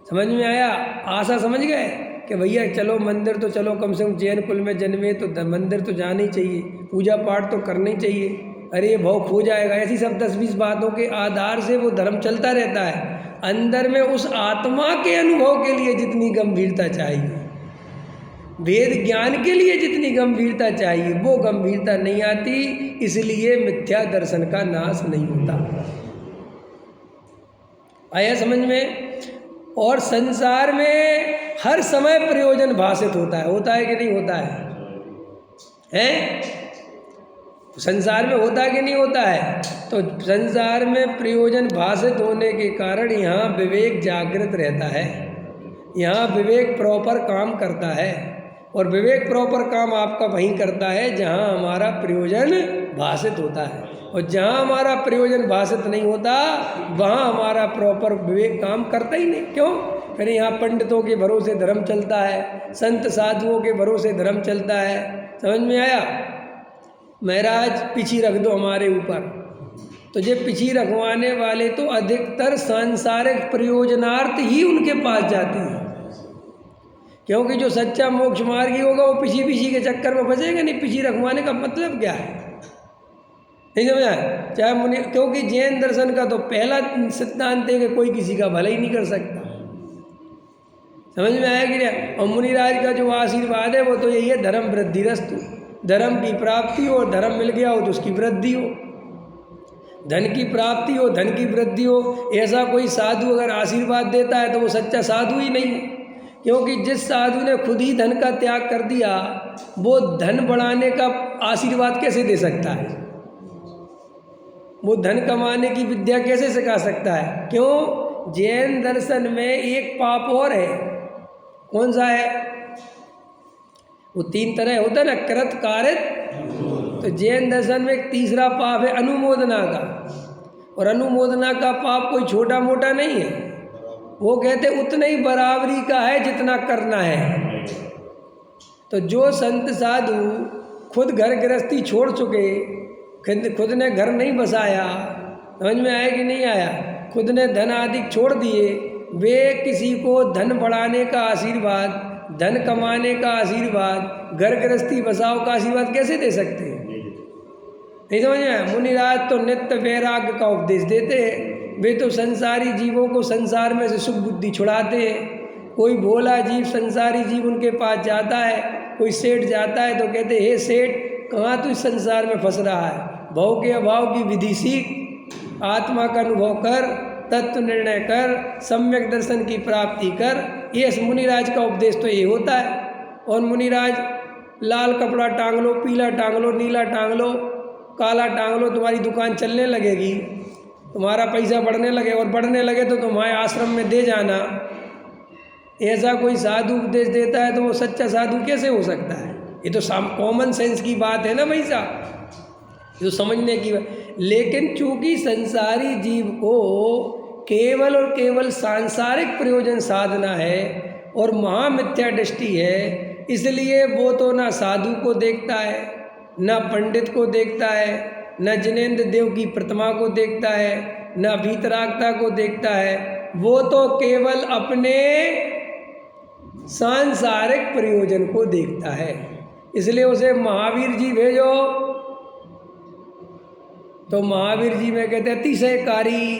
समझ में आया? आशा समझ गए कि भैया चलो मंदिर तो चलो, कम से कम जैन कुल में जन्मे तो मंदिर तो जाना ही चाहिए, पूजा पाठ तो करना ही चाहिए, अरे ये भाव खो जाएगा। ऐसी सब 10-20 बातों के आधार से वो धर्म चलता रहता है। अंदर में उस आत्मा के अनुभव के लिए जितनी गंभीरता चाहिए, वेद ज्ञान के लिए जितनी गंभीरता चाहिए, वो गंभीरता नहीं आती, इसलिए मिथ्या दर्शन का नाश नहीं होता। आया समझ में? और संसार में हर समय प्रयोजन भाषित होता है कि नहीं होता है? हैं? संसार में होता है कि नहीं होता है? तो संसार में प्रयोजन भाषित होने के कारण यहाँ विवेक जागृत रहता है, यहाँ विवेक प्रॉपर काम करता है। और विवेक प्रॉपर काम आपका वहीं करता है जहाँ हमारा प्रयोजन भाषित होता है, और जहाँ हमारा प्रयोजन भाषित नहीं होता वहाँ हमारा प्रॉपर विवेक काम करता ही नहीं। क्यों? फिर यहाँ पंडितों के भरोसे धर्म चलता है, संत साधुओं के भरोसे धर्म चलता है। समझ में आया? महाराज पिछी रख दो हमारे ऊपर, तो ये पिछी रखवाने वाले तो अधिकतर सांसारिक प्रयोजनार्थ ही उनके पास जाते हैं, क्योंकि जो सच्चा मोक्ष मार्गी होगा वो पिछी के चक्कर में फंसेगा नहीं। पिछी रखवाने का मतलब क्या है? नहीं समझ आया? चाहे मुनि, क्योंकि जैन दर्शन का तो पहला सिद्धांत है कि कोई किसी का भला ही नहीं कर सकता। समझ में आया कि नहीं? और मुनिराज का जो आशीर्वाद है वो तो यही है, धर्म वृद्धिरस्तु, धर्म की प्राप्ति हो, धर्म मिल गया हो तो उसकी वृद्धि हो, धन की प्राप्ति हो, धन की वृद्धि हो। ऐसा कोई साधु अगर आशीर्वाद देता है तो वो सच्चा साधु ही नहीं है, क्योंकि जिस साधु ने खुद ही धन का त्याग कर दिया वो धन बढ़ाने का आशीर्वाद कैसे दे सकता है? वो धन कमाने की विद्या कैसे सिखा सकता है? क्यों? जैन दर्शन में एक पाप और है। कौन सा है? वो 3 तरह होता है ना, कृत कारित। तो जैन दर्शन में एक तीसरा पाप है अनुमोदना का, और अनुमोदना का पाप कोई छोटा मोटा नहीं है। वो कहते उतना ही बराबरी का है जितना करना है। तो जो संत साधु खुद घर गृहस्थी छोड़ चुके, खुद ने घर नहीं बसाया, समझ में आया कि नहीं आया, खुद ने धन आदि छोड़ दिए, वे किसी को धन बढ़ाने का आशीर्वाद, धन कमाने का आशीर्वाद, घर गृहस्थी बसाव का आशीर्वाद कैसे दे सकते हैं? नहीं समझ में आया? मुनिराज तो नित्य वैराग्य का उपदेश देते हैं। वे तो संसारी जीवों को संसार में से सुख बुद्धि छुड़ाते हैं। कोई भोला जीव, संसारी जीव उनके पास जाता है, कोई सेठ जाता है तो कहते हे सेठ, कहाँ तू इस संसार में फंस रहा है? भव के अभाव की विधि सीख, आत्मा का अनुभव कर, तत्व निर्णय कर, सम्यक दर्शन की प्राप्ति कर। ये मुनिराज का उपदेश तो ये होता है। और मुनिराज लाल कपड़ा टांग लो, पीला टांग लो, नीला टांग लो, काला टांग लो, तुम्हारी दुकान चलने लगेगी, तुम्हारा पैसा बढ़ने लगे, और बढ़ने लगे तो तुम्हारे आश्रम में दे जाना। ऐसा कोई साधु उपदेश देता है तो वो सच्चा साधु कैसे हो सकता है? ये तो कॉमन सेंस की बात है ना भाई साहब, जो समझने की बात। लेकिन चूंकि संसारी जीव को केवल और केवल सांसारिक प्रयोजन साधना है और महामिथ्या दृष्टि है, इसलिए वो तो ना साधु को देखता है, ना पंडित को देखता है, न जिनेंद्र देव की प्रतिमा को देखता है, न वीतरागता को देखता है। वो तो केवल अपने सांसारिक प्रयोजन को देखता है। इसलिए उसे महावीर जी भेजो तो महावीर जी में कहते अतिशयकारी।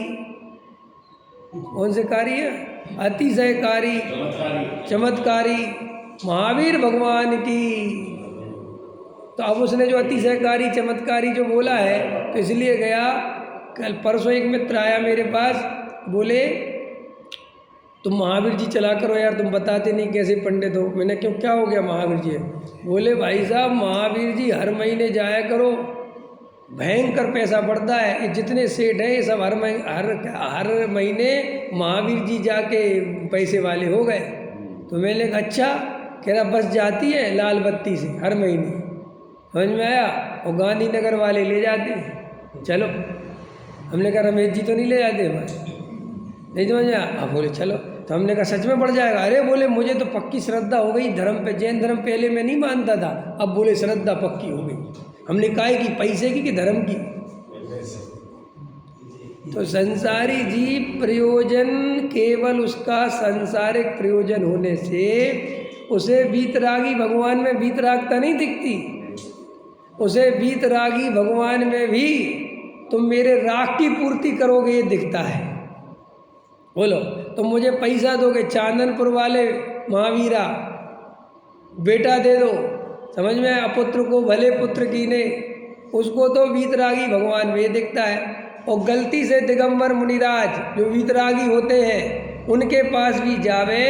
कौन से कारी है? अतिशयकारी, चमत्कारी महावीर भगवान की। तो अब उसने जो अतिशयकारी चमत्कारी जो बोला है, तो इसलिए गया। कल परसों एक मित्र आया मेरे पास, बोले तुम महावीर जी चला करो यार, तुम बताते नहीं कैसे पंडित हो। मैंने क्यों, क्या हो गया महावीर जी? बोले भाई साहब महावीर जी हर महीने जाया करो, भयंकर पैसा बढ़ता है। ये जितने सेठ हैं ये सब हर महीने महावीर जी जाके पैसे वाले हो गए। तो मैंने कहा अच्छा, कह रहा बस जाती है लाल बत्ती से हर महीने। समझ में आया? और गांधीनगर वाले ले जाते हैं, चलो। हमने कहा रमेश जी तो नहीं ले जाते हमारे, नहीं समझ में आया? हाँ बोले चलो। तो हमने कहा सच में बढ़ जाएगा? अरे बोले मुझे तो पक्की श्रद्धा हो गई धर्म पे, जैन धर्म पहले मैं नहीं मानता था, अब बोले श्रद्धा पक्की हो गई। हमने कहा कि पैसे की कि धर्म की? तो संसारी जीव प्रयोजन, केवल उसका सांसारिक प्रयोजन होने से उसे वीतरागी भगवान में वीतरागता नहीं दिखती। उसे वीतरागी भगवान में भी तुम मेरे राग की पूर्ति करोगे ये दिखता है। बोलो तुम मुझे पैसा दोगे, चांदनपुर वाले महावीरा बेटा दे दो, समझ में? अपुत्र को भले पुत्र कीने, उसको तो वीतरागी भगवान में दिखता है। और गलती से दिगंबर मुनिराज जो वीतरागी होते हैं उनके पास भी जावे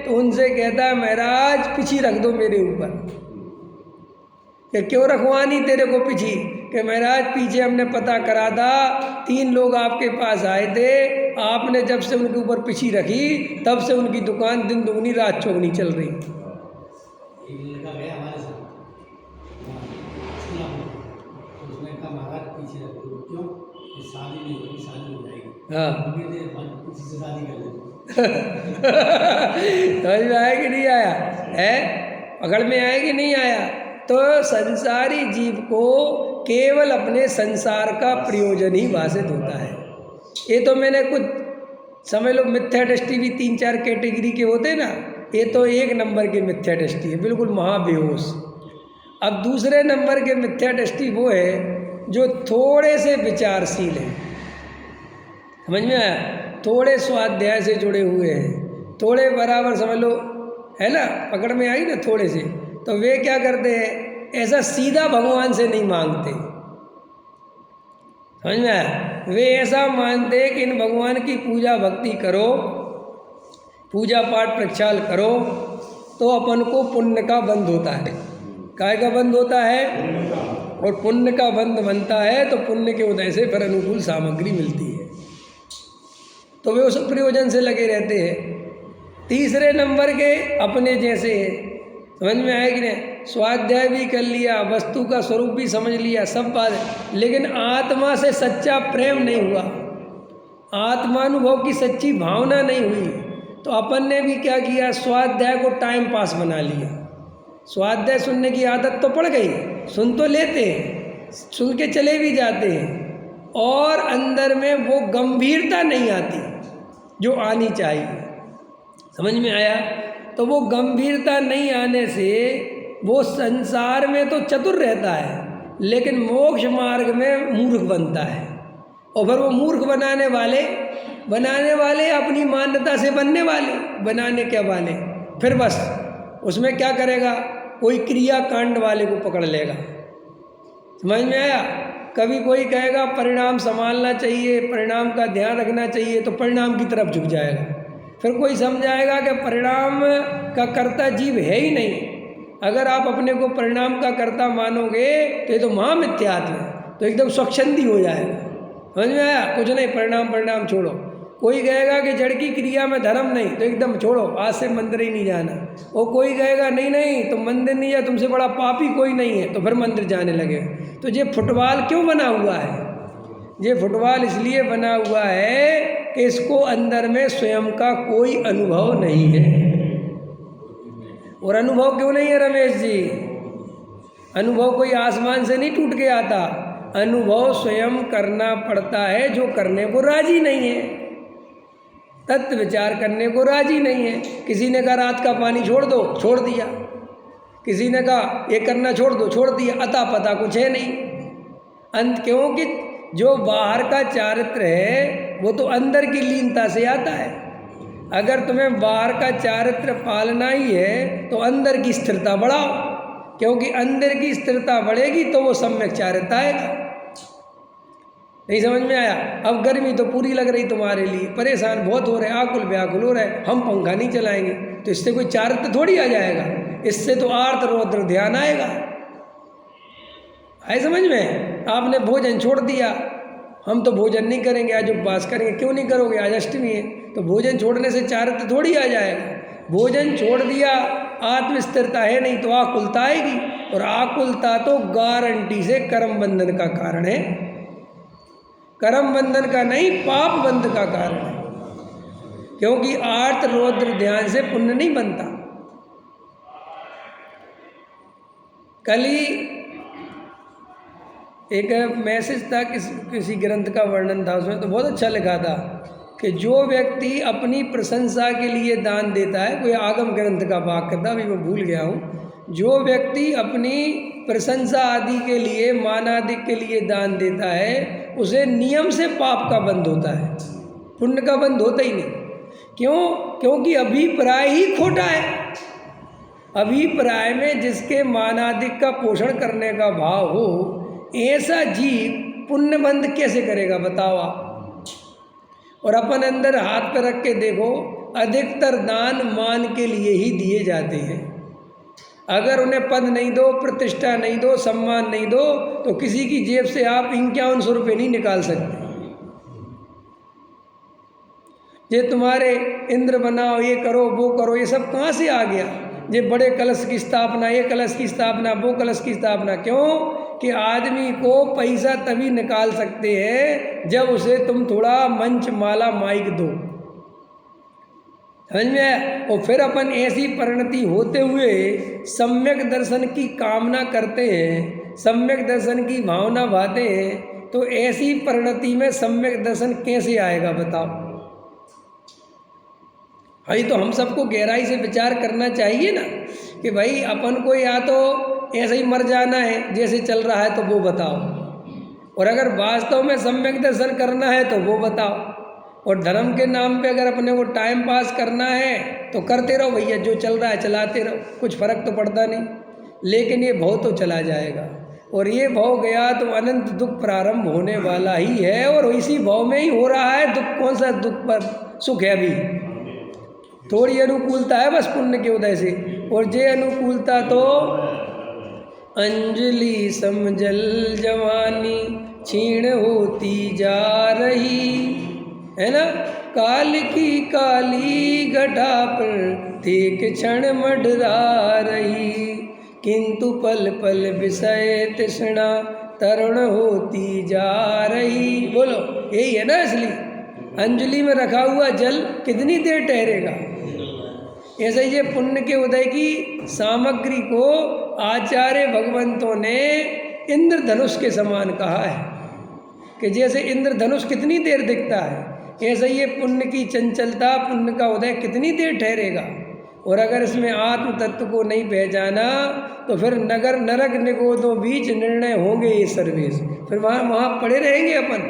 तो उनसे कहता है महाराज पिछी रख दो मेरे ऊपर। कि क्यों रखवानी तेरे को पिछी? कि महाराज पीछे हमने पता करा था, 3 लोग आपके पास आए थे, आपने जब से उनके ऊपर पिछी रखी तब से उनकी दुकान दिन दुगनी रात चौगनी चल रही। हाँ समझ में आया कि नहीं आया है? पकड़ में आया कि नहीं आया? तो संसारी जीव को केवल अपने संसार का प्रयोजन ही भाषित होता है। ये तो मैंने कुछ समझ लो, मिथ्या दृष्टि भी 3-4 कैटेगरी के होते ना, ये तो 1 नंबर की मिथ्या दृष्टि है, बिल्कुल महाबेहोश। अब दूसरे नंबर के मिथ्या दृष्टि वो है जो थोड़े से विचारशील है, समझ में आया? थोड़े स्वाध्याय से जुड़े हुए हैं, थोड़े बराबर समझ लो, है ना? पकड़ में आई ना थोड़े से। तो वे क्या करते हैं, ऐसा सीधा भगवान से नहीं मांगते, समझ में आया? वे ऐसा मानते कि इन भगवान की पूजा भक्ति करो, पूजा पाठ प्रक्षाल करो तो अपन को पुण्य का बंध होता है। काय का बंध होता है? और पुण्य का बंध बनता है तो पुण्य के उदय से फिर अनुकूल सामग्री मिलती है, तो वे उस प्रयोजन से लगे रहते हैं। तीसरे नंबर के अपने जैसे, समझ में आया कि नहीं? स्वाध्याय भी कर लिया, वस्तु का स्वरूप भी समझ लिया, सब बात, लेकिन आत्मा से सच्चा प्रेम नहीं हुआ, आत्मानुभव की सच्ची भावना नहीं हुई, तो अपन ने भी क्या किया? स्वाध्याय को टाइम पास बना लिया। स्वाध्याय सुनने की आदत तो पड़ गई, सुन तो लेते हैं, सुन के चले भी जाते हैं, और अंदर में वो गंभीरता नहीं आती जो आनी चाहिए। समझ में आया? तो वो गंभीरता नहीं आने से वो संसार में तो चतुर रहता है, लेकिन मोक्ष मार्ग में मूर्ख बनता है। और फिर वो मूर्ख बनाने वाले अपनी मान्यता से बनने वाले, बनाने क्या वाले, फिर बस उसमें क्या करेगा? कोई क्रिया कांड वाले को पकड़ लेगा। समझ में आया? कभी कोई कहेगा परिणाम संभालना चाहिए, परिणाम का ध्यान रखना चाहिए, तो परिणाम की तरफ झुक जाएगा। फिर कोई समझाएगा कि परिणाम का कर्ता जीव है ही नहीं। अगर आप अपने को परिणाम का कर्ता मानोगे तो ये तो महामिथ्यात्व है, तो एकदम स्वच्छंदी हो जाएगा। समझ में आया? कुछ नहीं, परिणाम छोड़ो। कोई कहेगा कि जड़ की क्रिया में धर्म नहीं, तो एकदम छोड़ो, आज से मंदिर ही नहीं जाना। और कोई कहेगा नहीं तुम मंदिर नहीं जाए, तुमसे बड़ा पापी कोई नहीं है, तो फिर मंदिर जाने लगे। तो ये फुटबॉल क्यों बना हुआ है? ये फुटबॉल इसलिए बना हुआ है कि इसको अंदर में स्वयं का कोई अनुभव नहीं है। और अनुभव क्यों नहीं है रमेश जी? अनुभव कोई आसमान से नहीं टूट के आता, अनुभव स्वयं करना पड़ता है। जो करने को राजी नहीं है, तत्व विचार करने को राजी नहीं है। किसी ने कहा रात का पानी छोड़ दो, छोड़ दिया। किसी ने कहा ये करना छोड़ दो, छोड़ दिया। अता पता कुछ है नहीं। क्योंकि जो बाहर का चारित्र है वो तो अंदर की लीनता से आता है। अगर तुम्हें बाहर का चारित्र पालना ही है तो अंदर की स्थिरता बढ़ाओ, क्योंकि अंदर की स्थिरता बढ़ेगी तो वो सम्यक चारित्र आएगा। नहीं समझ में आया? अब गर्मी तो पूरी लग रही तुम्हारे लिए, परेशान बहुत हो रहे, आकुल व्याकुल हो रहे, हम पंखा नहीं चलाएंगे, तो इससे कोई चारित्र थोड़ी आ जाएगा, इससे तो आर्त रौद्र ध्यान आएगा। आए समझ में? आपने भोजन छोड़ दिया, हम तो भोजन नहीं करेंगे, आज उपवास करेंगे। क्यों नहीं करोगे? आज अष्टमी है, तो भोजन छोड़ने से चारित्र थोड़ी आ जाएगा। भोजन छोड़ दिया, आत्मस्थिरता है नहीं तो आकुलता आएगी, और आकुलता तो गारंटी से कर्म बंधन का कारण है। कर्म बंधन का नहीं, पाप बंध का कारण है, क्योंकि आर्त रौद्र ध्यान से पुण्य नहीं बनता। कल ही एक मैसेज था, किसी ग्रंथ का वर्णन था, उसमें तो बहुत अच्छा लिखा था कि जो व्यक्ति अपनी प्रशंसा के लिए दान देता है, कोई आगम ग्रंथ का वाक्य था, अभी मैं भूल गया हूँ, जो व्यक्ति अपनी प्रशंसा आदि के लिए, मान आदि के लिए दान देता है, उसे नियम से पाप का बंध होता है, पुण्य का बंध होता ही नहीं। क्यों? क्योंकि अभिप्राय ही खोटा है। अभिप्राय में जिसके मानादिक का पोषण करने का भाव हो, ऐसा जीव पुण्य बंध कैसे करेगा बताओ आप? और अपन अंदर हाथ पर रख के देखो, अधिकतर दान मान के लिए ही दिए जाते हैं। अगर उन्हें पद नहीं दो, प्रतिष्ठा नहीं दो, सम्मान नहीं दो, तो किसी की जेब से आप 5100 रुपये नहीं निकाल सकते। ये तुम्हारे इंद्र बनाओ, ये करो, वो करो, ये सब कहाँ से आ गया? ये बड़े कलश की स्थापना, ये कलश की स्थापना, वो कलश की स्थापना। क्यों? कि आदमी को पैसा तभी निकाल सकते हैं जब उसे तुम थोड़ा मंच माला माइक दो, समझ में आया? और फिर अपन ऐसी परिणति होते हुए सम्यक दर्शन की कामना करते हैं, सम्यक दर्शन की भावना भाते हैं, तो ऐसी परिणति में सम्यक दर्शन कैसे आएगा बताओ? भाई तो हम सबको गहराई से विचार करना चाहिए ना कि भाई अपन को या तो ऐसे ही मर जाना है जैसे चल रहा है, तो वो बताओ, और अगर वास्तव में सम्यक दर्शन करना है तो वो बताओ। और धर्म के नाम पे अगर अपने को टाइम पास करना है तो करते रहो भैया, जो चल रहा है चलाते रहो, कुछ फर्क तो पड़ता नहीं। लेकिन ये भव तो चला जाएगा, और ये भव गया तो अनंत दुख प्रारंभ होने वाला ही है, और इसी भव में ही हो रहा है दुख। कौन सा दुख पर सुख है? अभी थोड़ी अनुकूलता है बस पुण्य के उदय से, और जे अनुकूलता तो अंजलि समझल जवानी क्षीण होती जा रही है ना। काल की काली घटा पर एक क्षण मडरा रही, किंतु पल पल विषय तृष्णा तरुण होती जा रही। बोलो, यही है ना असली। अंजलि में रखा हुआ जल कितनी देर ठहरेगा? ऐसे ये पुण्य के उदय की सामग्री को आचार्य भगवंतों ने इंद्रधनुष के समान कहा है, कि जैसे इंद्रधनुष कितनी देर दिखता है, ऐसे ये पुण्य की चंचलता, पुण्य का उदय कितनी देर ठहरेगा। और अगर इसमें आत्म तत्व को नहीं पहचाना तो फिर नगर नरक निगोदों बीच निर्णय होंगे ये सर्वेश, फिर वहाँ पड़े रहेंगे अपन।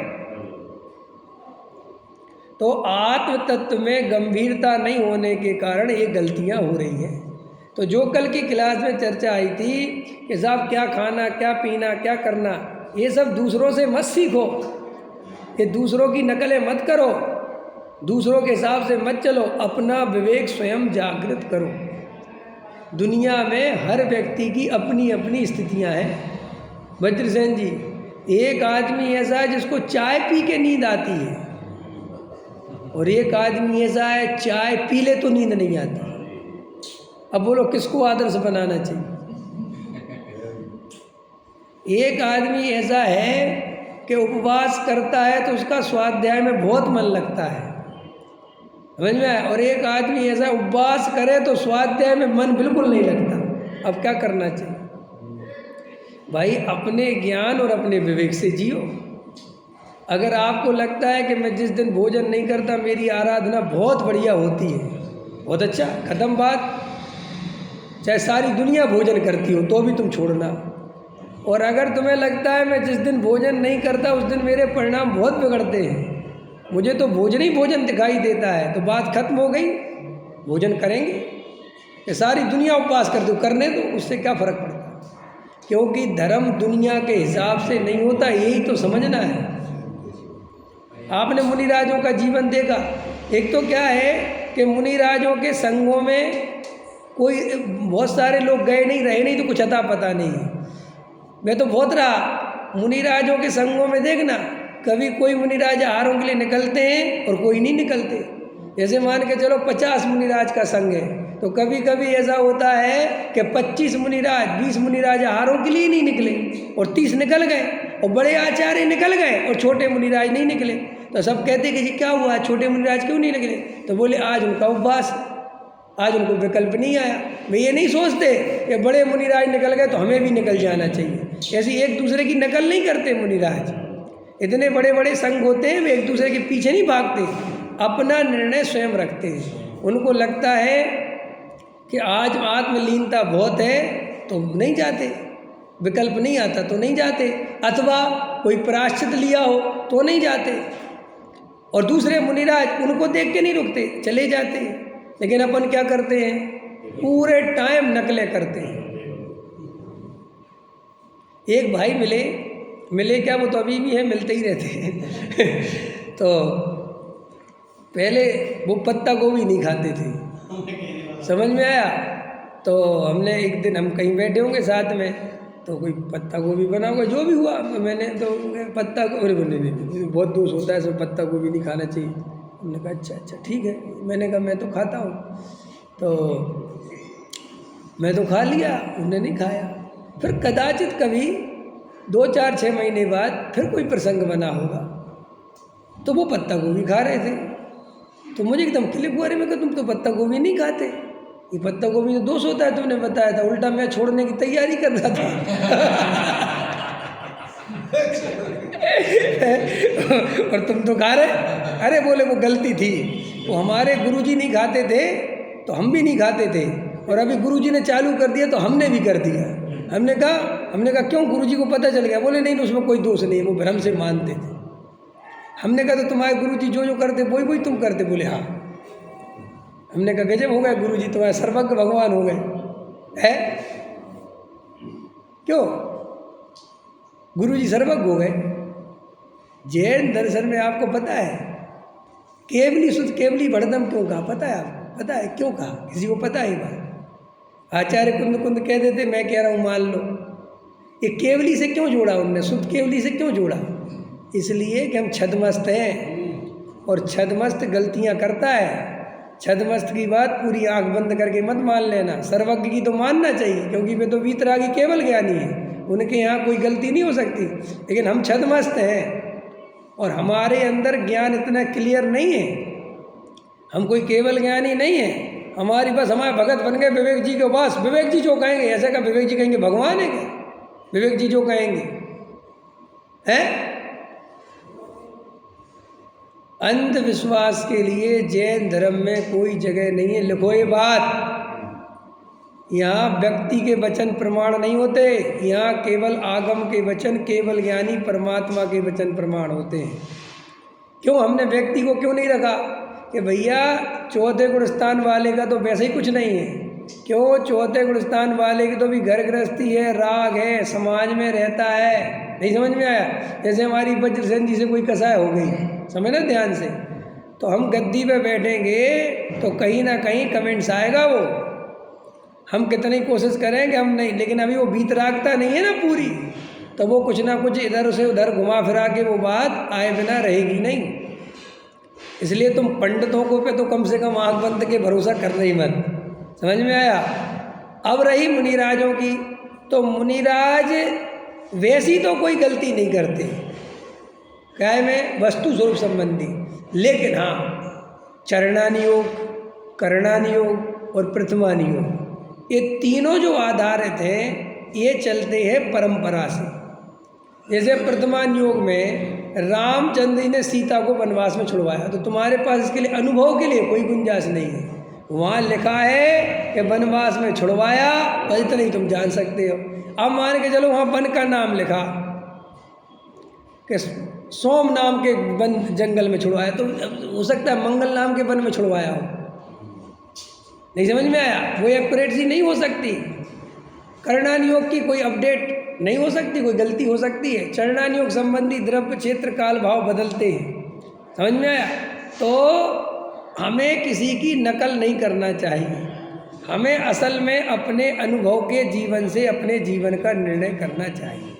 तो आत्म तत्व में गंभीरता नहीं होने के कारण ये गलतियाँ हो रही हैं। तो जो कल की क्लास में चर्चा आई थी कि साहब क्या खाना, क्या पीना, क्या करना, ये सब दूसरों से मत सीखो, ये दूसरों की नकलें मत करो, दूसरों के हिसाब से मत चलो, अपना विवेक स्वयं जागृत करो। दुनिया में हर व्यक्ति की अपनी अपनी स्थितियां हैं। वज्रसेन जी, एक आदमी ऐसा है जिसको चाय पी के नींद आती है, और एक आदमी ऐसा है चाय पी ले तो नींद नहीं आती। अब बोलो किसको आदर्श बनाना चाहिए? एक आदमी ऐसा है कि उपवास करता है तो उसका स्वाध्याय में बहुत मन लगता है, समझ में आया? और एक आदमी ऐसा उपवास करे तो स्वाध्याय में मन बिल्कुल नहीं लगता। अब क्या करना चाहिए भाई? अपने ज्ञान और अपने विवेक से जियो। अगर आपको लगता है कि मैं जिस दिन भोजन नहीं करता मेरी आराधना बहुत बढ़िया होती है, बहुत अच्छा, खत्म बात। चाहे सारी दुनिया भोजन करती हो तो भी तुम छोड़ना। और अगर तुम्हें लगता है मैं जिस दिन भोजन नहीं करता उस दिन मेरे परिणाम बहुत बिगड़ते हैं, मुझे तो भोजन ही भोजन दिखाई देता है, तो बात खत्म हो गई। भोजन करेंगे, ये सारी दुनिया उपवास करते हो, करने दो, उससे क्या फ़र्क पड़ता है? क्योंकि धर्म दुनिया के हिसाब से नहीं होता, यही तो समझना है। आपने मुनिराजों का जीवन देखा। एक तो क्या है कि मुनिराजों के संगों में कोई बहुत सारे लोग गए नहीं, रहे नहीं, तो कुछ अता पता नहीं है। मैं तो बहुत रहा मुनिराजों के संगों में, देखना कभी कोई मुनिराज आहारों के लिए निकलते हैं और कोई नहीं निकलते। जैसे मान के चलो 50 मुनिराज का संग है, तो कभी कभी ऐसा होता है कि 25 मुनिराज, 20 मुनिराज आहारों के लिए नहीं निकले और 30 निकल गए, और बड़े आचार्य निकल गए और छोटे मुनिराज नहीं निकले। तो सब कहते कि जी क्या हुआ, छोटे मुनिराज क्यों नहीं निकले? तो बोले आज उनका उपवास, आज उनको विकल्प नहीं आया। वे ये नहीं सोचते कि बड़े मुनिराज निकल गए तो हमें भी निकल जाना चाहिए। ऐसी एक दूसरे की नकल नहीं करते मुनिराज। इतने बड़े बड़े संघ होते हैं, वे एक दूसरे के पीछे नहीं भागते, अपना निर्णय स्वयं रखते हैं। उनको लगता है कि आज आत्मलीनता बहुत है तो नहीं जाते, विकल्प नहीं आता तो नहीं जाते, अथवा कोई प्रायश्चित लिया हो तो नहीं जाते। और दूसरे मुनिराज उनको देख के नहीं रुकते, चले जाते हैं। लेकिन अपन क्या करते हैं? पूरे टाइम नकलें करते हैं। एक भाई मिले क्या, वो तो अभी भी है, मिलते ही रहते हैं। तो पहले वो पत्ता गोभी नहीं खाते थे, समझ में आया? तो हमने एक दिन, हम कहीं बैठे होंगे साथ में, तो कोई पत्ता गोभी बना होगा, जो भी हुआ, मैंने तो पत्ता गोभी नहीं, बहुत दोष होता है सब, पत्ता गोभी नहीं खाना चाहिए। हमने कहा अच्छा ठीक है। मैंने कहा मैं तो खाता हूँ, तो मैं तो खा लिया, उन्होंने नहीं खाया। फिर कदाचित कभी 2, 4, 6 महीने बाद फिर कोई प्रसंग बना होगा, तो वो पत्ता गोभी खा रहे थे। तो मुझे एकदम क्लिक हुआ, मैं कहा तुम तो पत्ता गोभी नहीं खाते, ये पत्ता गोभी में दोष होता है, तुमने बताया था। उल्टा मैं छोड़ने की तैयारी कर रहा था। और तुम तो खा रहे। अरे बोले वो गलती थी, वो हमारे गुरुजी नहीं खाते थे तो हम भी नहीं खाते थे, और अभी गुरुजी ने चालू कर दिया तो हमने भी कर दिया। हमने कहा क्यों? गुरुजी को पता चल गया। बोले नहीं, उसमें कोई दोष नहीं है, वो भ्रम से मानते थे। हमने कहा तो तुम्हारे गुरुजी जो करते वही तुम करते? बोले हाँ। हमने कहा गजब हो गया गुरुजी, तुम्हारे सर्वज्ञ भगवान हो गए है। क्यों? गुरुजी सर्वज्ञ हो गए। जैन दर्शन में आपको पता है केवली शुद्ध केवली भड़दम क्यों कहा? पता है आपको? पता है क्यों कहा? किसी को पता है बात? आचार्य कुंद कुंद कह देते, मैं कह रहा हूँ मान लो। ये केवली से क्यों जोड़ा उनने? शुद्ध केवली से क्यों जोड़ा? इसलिए कि हम छदमस्त हैं और छदमस्त गलतियाँ करता है। छदमस्त की बात पूरी आंख बंद करके मत मान लेना, सर्वज्ञ की तो मानना चाहिए, क्योंकि वे तो वीतरागी केवल ज्ञानी है, उनके यहाँ कोई गलती नहीं हो सकती। लेकिन हम छदमस्त हैं और हमारे अंदर ज्ञान इतना क्लियर नहीं है, हम कोई केवल ज्ञानी नहीं है। हमारी बस हमारे भगत बन गए विवेक जी के पास। विवेक जी जो कहेंगे, ऐसा का विवेक जी कहेंगे भगवान है क्या? विवेक जी जो कहेंगे हैं? अंधविश्वास के लिए जैन धर्म में कोई जगह नहीं है। लिखो ये बात, यहाँ व्यक्ति के वचन प्रमाण नहीं होते, यहाँ केवल आगम के वचन, केवल ज्ञानी परमात्मा के वचन प्रमाण होते हैं। क्यों हमने व्यक्ति को क्यों नहीं रखा कि भैया चौथे गुण स्थान वाले का तो वैसे ही कुछ नहीं है? क्यों? चौथे गुण स्थान वाले की तो भी घर गृहस्थी है, राग है, समाज में रहता है। नहीं समझ में आया? जैसे हमारी वज्रसेन जी से कोई कसाय हो गई, समझना ध्यान से, तो हम गद्दी पे बैठेंगे तो कहीं ना कहीं कमेंट्स आएगा। वो हम कितनी कोशिश करेंगे हम नहीं, लेकिन अभी वो वीतरागता नहीं है ना पूरी, तो वो कुछ ना कुछ इधर से उधर घुमा फिरा के वो बात आए बिना रहेगी नहीं। इसलिए तुम पंडितों को पे तो कम से कम आँख बंद के भरोसा करना ही मत। समझ में आया? अब रही मुनिराजों की, तो मुनिराज वैसी तो कोई गलती नहीं करते क्या में वस्तु स्वरूप संबंधी, लेकिन हाँ चरणानियोग, करणानियोग और प्रथमानियोग, ये तीनों जो आधारित हैं ये चलते हैं परंपरा से। जैसे प्रथमानियोग में रामचंद्र जी ने सीता को वनवास में छुड़वाया, तो तुम्हारे पास इसके लिए अनुभव के लिए कोई गुंजाइश नहीं है। वहाँ लिखा है कि वनवास में छुड़वाया, और इतना ही तुम जान सकते हो। अब मान के चलो वहाँ वन का नाम लिखा कि सोम नाम के वन जंगल में छुड़वाया, तो हो सकता है मंगल नाम के वन में छुड़वाया हो। नहीं समझ में आया? वो एक्यूरेसी नहीं हो सकती। करणानियोग की कोई अपडेट नहीं हो सकती, कोई गलती हो सकती है। चरणानियोग संबंधी द्रव्य क्षेत्र काल भाव बदलते हैं। समझ में आया? तो हमें किसी की नकल नहीं करना चाहिए, हमें असल में अपने अनुभव के जीवन से अपने जीवन का निर्णय करना चाहिए।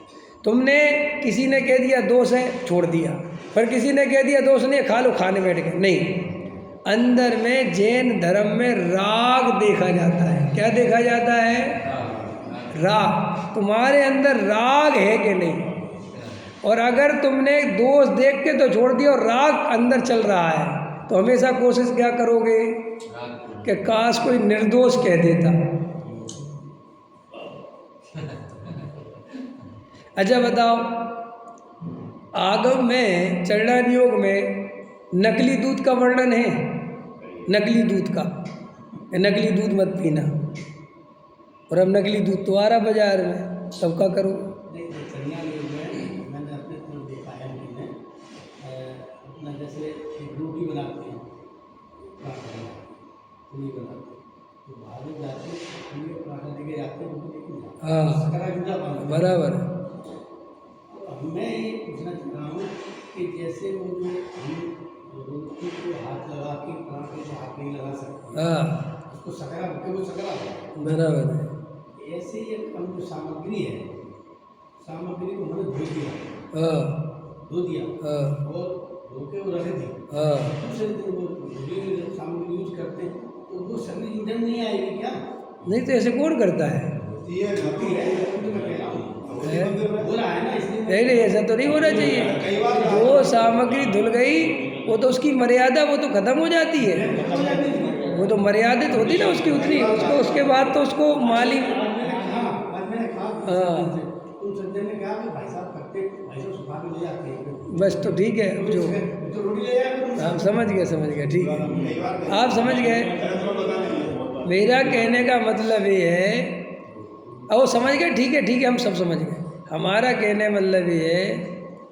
तुमने किसी ने कह दिया दोष है, छोड़ दिया, फिर किसी ने कह दिया दोष नहीं, खा लो, खाने बैठ गए। नहीं, अंदर में जैन धर्म में राग देखा जाता है। क्या देखा जाता है? राग। तुम्हारे अंदर राग है कि नहीं? और अगर तुमने दोष देख के तो छोड़ दिया और राग अंदर चल रहा है, तो हमेशा कोशिश क्या करोगे कि काश कोई निर्दोष कह देता। अच्छा बताओ, आगम में चरणानियोग में नकली दूध का वर्णन है, नकली दूध का, नकली दूध मत पीना, और अब नकली दूध तो आ रहा बाजार में, सबका करो। मैंने अपने तरफ देखा है कि अपना जैसे रोटी बनाते हैं, पूरी बनाते हैं, तो बाहर में जाते हैं पराठा लेके जाते हैं, हाँ बराबर। मैं ये पूछना चाह रहा हूँ कि जैसे वो जो हम रोटी को हाथ लगा के पराठे को हाथ नहीं लगा सकते, हाँ उसको सकरा बोलते, वो सकरा बराबर है। ऐसे ही हम जो सामग्री है, सामग्री को मैंने धो दिया, धो दिया और धो के वो रख दी, दूसरे दिन वो जब सामग्री यूज करते हैं तो वो शरीर ईंधन नहीं आएगी क्या? नहीं तो ऐसे कौन करता है? नहीं, ऐसा तो नहीं होना चाहिए। जो सामग्री धुल गई वो तो उसकी मर्यादा वो तो खत्म हो जाती है, वो तो मर्यादित होती ना उसकी उतनी, उसको उसके बाद तो उसको माली। हाँ बस तो ठीक है, अब जो आप समझ गए ठीक है, आप समझ गए। मेरा कहने का मतलब ये है, और समझ गए, ठीक है हम सब समझ गए। हमारा कहने मतलब ये है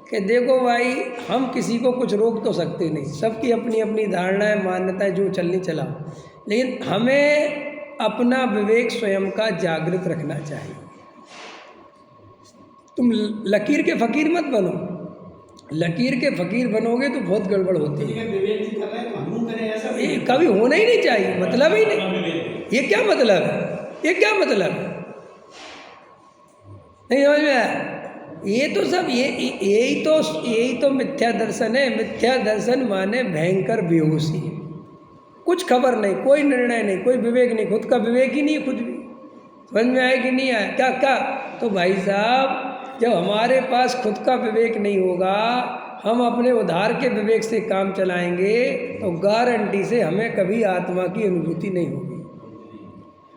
कि देखो भाई, हम किसी को कुछ रोक तो सकते नहीं, सबकी अपनी अपनी धारणाएं मान्यताएं जो चलनी चला, लेकिन हमें अपना विवेक स्वयं का जागृत रखना चाहिए। तुम लकीर के फ़कीर मत बनो। लकीर के फ़कीर बनोगे तो बहुत गड़बड़ होती है। विवेक जी कर रहे हैं तो हम करें ऐसा ये कभी होना ही नहीं चाहिए, मतलब ही नहीं। ये क्या मतलब है? ये क्या मतलब है? नहीं समझ में आया? ये तो सब यही तो मिथ्या दर्शन है। मिथ्या दर्शन माने भयंकर बेहोशी, कुछ खबर नहीं, कोई निर्णय नहीं, कोई विवेक नहीं, खुद का विवेक ही नहीं है, खुद भी। समझ में आया कि नहीं आया? क्या क्या? तो भाई साहब, जब हमारे पास खुद का विवेक नहीं होगा, हम अपने उधार के विवेक से काम चलाएंगे, तो गारंटी से हमें कभी आत्मा की अनुभूति नहीं होगी।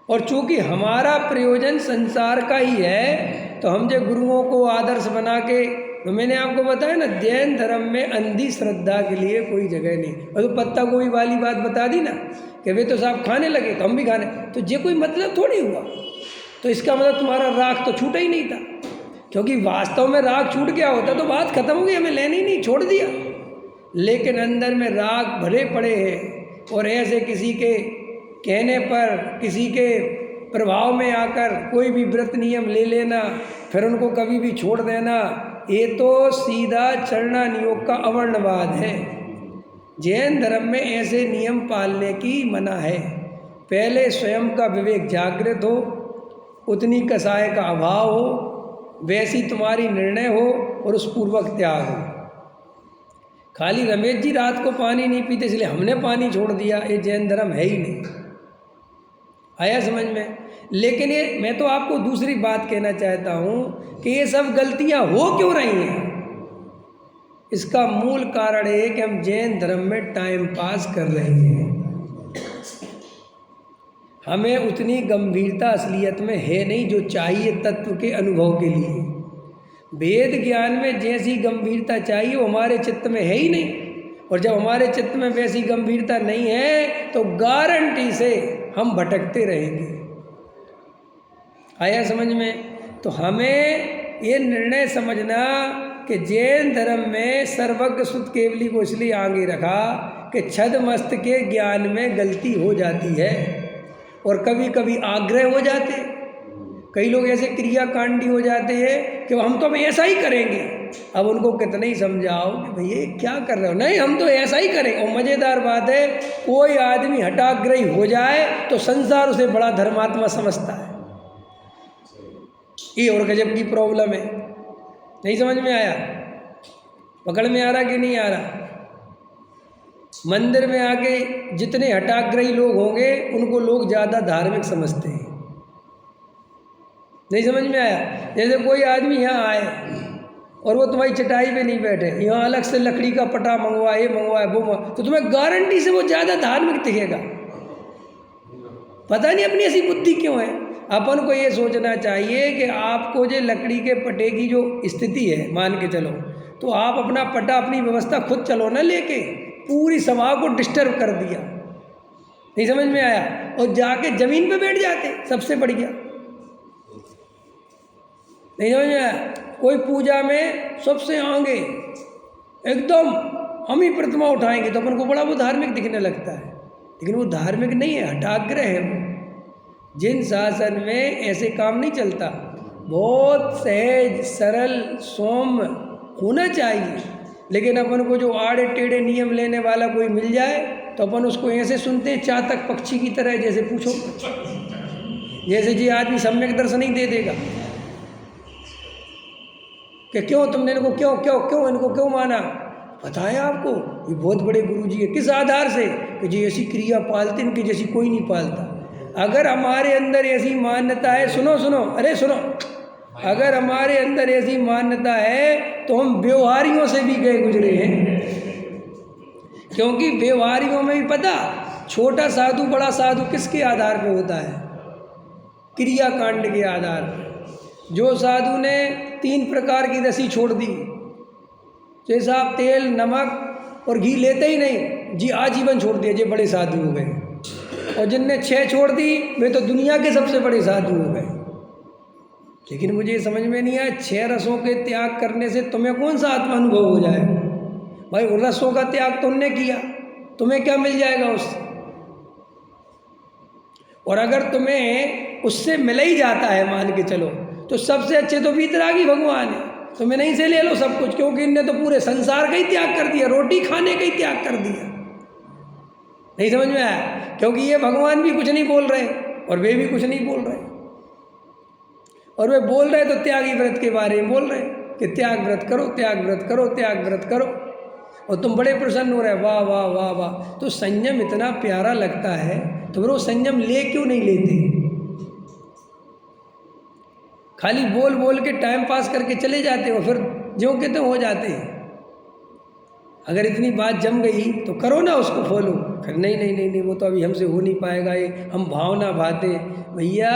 और चूंकि हमारा प्रयोजन संसार का ही है, तो हम जो गुरुओं को आदर्श बना के, तो मैंने आपको बताया ना, जैन धर्म में अंधी श्रद्धा के लिए कोई जगह नहीं। और तो पत्ता गोभी वाली बात बता दी ना कि वे तो साहब खाने लगे तो हम भी खाने, तो ये कोई मतलब थोड़ी हुआ। तो इसका मतलब तुम्हारा राग तो छूटा ही नहीं था, क्योंकि वास्तव में राग छूट गया होता तो बात खत्म हो गई, हमें लेनी नहीं, छोड़ दिया। लेकिन अंदर में राग भरे पड़े हैं, और ऐसे किसी के कहने पर, किसी के प्रभाव में आकर कोई भी व्रत नियम ले लेना, फिर उनको कभी भी छोड़ देना, ये तो सीधा चरना नियोग का अवर्णवाद है। जैन धर्म में ऐसे नियम पालने की मना है। पहले स्वयं का विवेक जागृत हो, उतनी कसाय का अभाव हो, वैसी तुम्हारी निर्णय हो, और उस पूर्वक त्याग हो। खाली रमेश जी रात को पानी नहीं पीते इसलिए हमने पानी छोड़ दिया, ये जैन धर्म है ही नहीं। आया समझ में? लेकिन ये मैं तो आपको दूसरी बात कहना चाहता हूँ कि ये सब गलतियाँ हो क्यों रही हैं। इसका मूल कारण है कि हम जैन धर्म में टाइम पास कर रहे हैं। हमें उतनी गंभीरता असलियत में है नहीं जो चाहिए तत्व के अनुभव के लिए। वेद ज्ञान में जैसी गंभीरता चाहिए वो हमारे चित्त में है ही नहीं, और जब हमारे चित्त में वैसी गंभीरता नहीं है तो गारंटी से हम भटकते रहेंगे। आया समझ में? तो हमें ये निर्णय समझना कि जैन धर्म में सर्वज्ञ शुद्ध केवली को इसलिए आगे रखा कि छद्मस्त के ज्ञान में गलती हो जाती है, और कभी कभी आग्रह हो जाते। कई लोग ऐसे क्रियाकांडी हो जाते हैं कि हम तो अब ऐसा ही करेंगे। अब उनको कितना ही समझाओ कि भैया क्या कर रहे हो, नहीं हम तो ऐसा ही करेंगे। और मज़ेदार बात है, कोई आदमी हठाग्रही हो जाए तो संसार उसे बड़ा धर्मात्मा समझता है। ये और गजब की प्रॉब्लम है। नहीं समझ में आया? पकड़ में आ रहा कि नहीं आ रहा? मंदिर में आके जितने हठाग्रही लोग होंगे उनको लोग ज़्यादा धार्मिक समझते हैं। नहीं समझ में आया? जैसे कोई आदमी यहाँ आए और वो तुम्हारी चटाई पे नहीं बैठे, यहाँ अलग से लकड़ी का पटा मंगवाए, ये मंगवाए, वो मंगवाए, तो तुम्हें गारंटी से वो ज़्यादा धार्मिक दिखेगा। पता नहीं अपनी ऐसी बुद्धि क्यों है। अपन को ये सोचना चाहिए कि आपको जो लकड़ी के पटे की जो स्थिति है, मान के चलो, तो आप अपना पटा, अपनी व्यवस्था खुद चलो ना लेके, पूरी सभा को डिस्टर्ब कर दिया। नहीं समझ में आया? और जाके ज़मीन पे बैठ जाते, सबसे बढ़िया। नहीं समझ में आया? कोई पूजा में सबसे आगे एकदम हम ही प्रतिमा उठाएंगे तो अपन को बड़ा वो धार्मिक दिखने लगता है, लेकिन वो धार्मिक नहीं है, हठाग्रह है वो। जिन शासन में ऐसे काम नहीं चलता, बहुत सहज सरल सौम्य होना चाहिए। लेकिन अपन को जो आड़े टेढ़े नियम लेने वाला कोई मिल जाए तो अपन उसको ऐसे सुनते हैं चातक पक्षी की तरह। जैसे पूछो, जैसे जी आदमी सम्यक दर्शन नहीं दे देगा कि क्यों तुमने इनको क्यों क्यों क्यों इनको क्यों माना। बताया आपको, ये बहुत बड़े गुरुजी है। किस आधार से? कि जी ऐसी क्रिया पालते इनकी जैसी कोई नहीं पालता। अगर हमारे अंदर ऐसी मान्यता है, सुनो सुनो, अरे सुनो, अगर हमारे अंदर ऐसी मान्यता है तो हम व्यवहारियों से भी गए गुजरे हैं। क्योंकि व्यवहारियों में भी पता, छोटा साधु बड़ा साधु किसके आधार पे होता है? क्रियाकांड के आधार पर। जो साधु ने 3 प्रकार की रस्सी छोड़ दी, जैसे आप तेल नमक और घी लेते ही नहीं जी, आजीवन छोड़ दिया, ये बड़े साधु हो गए। और जिनने 6 छोड़ दी वे तो दुनिया के सबसे बड़े साधु हो गए। लेकिन मुझे ये समझ में नहीं आया, 6 रसों के त्याग करने से तुम्हें कौन सा आत्मा अनुभव हो जाएगा? भाई उन रसों का त्याग तुमने किया, तुम्हें क्या मिल जाएगा उससे? और अगर तुम्हें उससे मिल ही जाता है, मान के चलो, तो सबसे अच्छे तो वीतरागी भगवान है, तो मैं नहीं से ले लो सब कुछ, क्योंकि इनने तो पूरे संसार का ही त्याग कर दिया, रोटी खाने का ही त्याग कर दिया। नहीं समझ में आया? क्योंकि ये भगवान भी कुछ नहीं बोल रहे और वे भी कुछ नहीं बोल रहे, और वे बोल रहे तो त्यागी व्रत के बारे में बोल रहे कि त्याग व्रत करो, त्याग व्रत करो, त्याग व्रत करो, और तुम बड़े प्रसन्न हो रहे, वाह वाह वाह वाह। तो संयम इतना प्यारा लगता है, तो फिर वो संयम ले क्यों नहीं लेते? खाली बोल बोल के टाइम पास करके चले जाते हो, फिर ज्यों के त्यों हो जाते हैं। अगर इतनी बात जम गई तो करो ना उसको फॉलो। फिर नहीं नहीं नहीं नहीं, वो तो अभी हमसे हो नहीं पाएगा, ये हम भावना भाते। भैया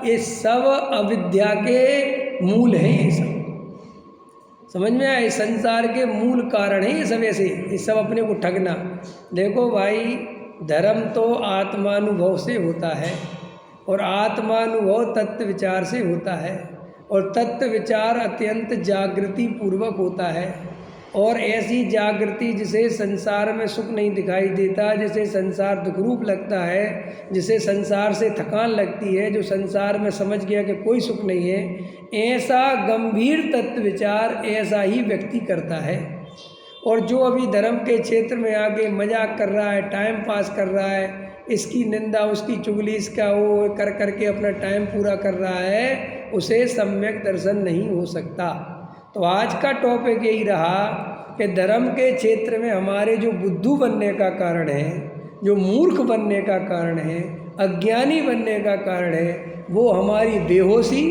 ये सब अविद्या के मूल हैं, ये सब समझ में आए, संसार के मूल कारण है ये सब। ऐसे ये सब अपने को ठगना। देखो भाई, धर्म तो आत्मानुभव से होता है, और आत्मानुभव तत्व विचार से होता है, और तत्व विचार अत्यंत जागृति पूर्वक होता है, और ऐसी जागृति जिसे संसार में सुख नहीं दिखाई देता, जिसे संसार दुखरूप लगता है, जिसे संसार से थकान लगती है, जो संसार में समझ गया कि कोई सुख नहीं है, ऐसा गंभीर तत्व विचार ऐसा ही व्यक्ति करता है। और जो अभी धर्म के क्षेत्र में आके मजाक कर रहा है, टाइम पास कर रहा है, इसकी निंदा उसकी चुगली इसका वो कर करके अपना टाइम पूरा कर रहा है, उसे सम्यक दर्शन नहीं हो सकता। तो आज का टॉपिक यही रहा कि धर्म के क्षेत्र में हमारे जो बुद्धू बनने का कारण है, जो मूर्ख बनने का कारण है, अज्ञानी बनने का कारण है, वो हमारी बेहोशी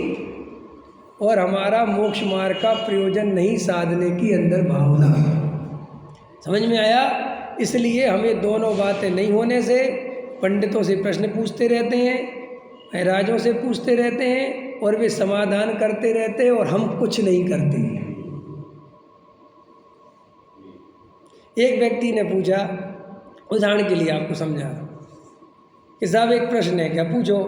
और हमारा मोक्ष मार्ग का प्रयोजन नहीं साधने की अंदर भावना। समझ में आया? इसलिए हमें दोनों बातें नहीं होने से पंडितों से प्रश्न पूछते रहते हैं, महाराजों से पूछते रहते हैं, और वे समाधान करते रहते हैं, और हम कुछ नहीं करते। एक व्यक्ति ने पूछा, उदाहरण के लिए आपको समझा कि साहब एक प्रश्न है, क्या पूछो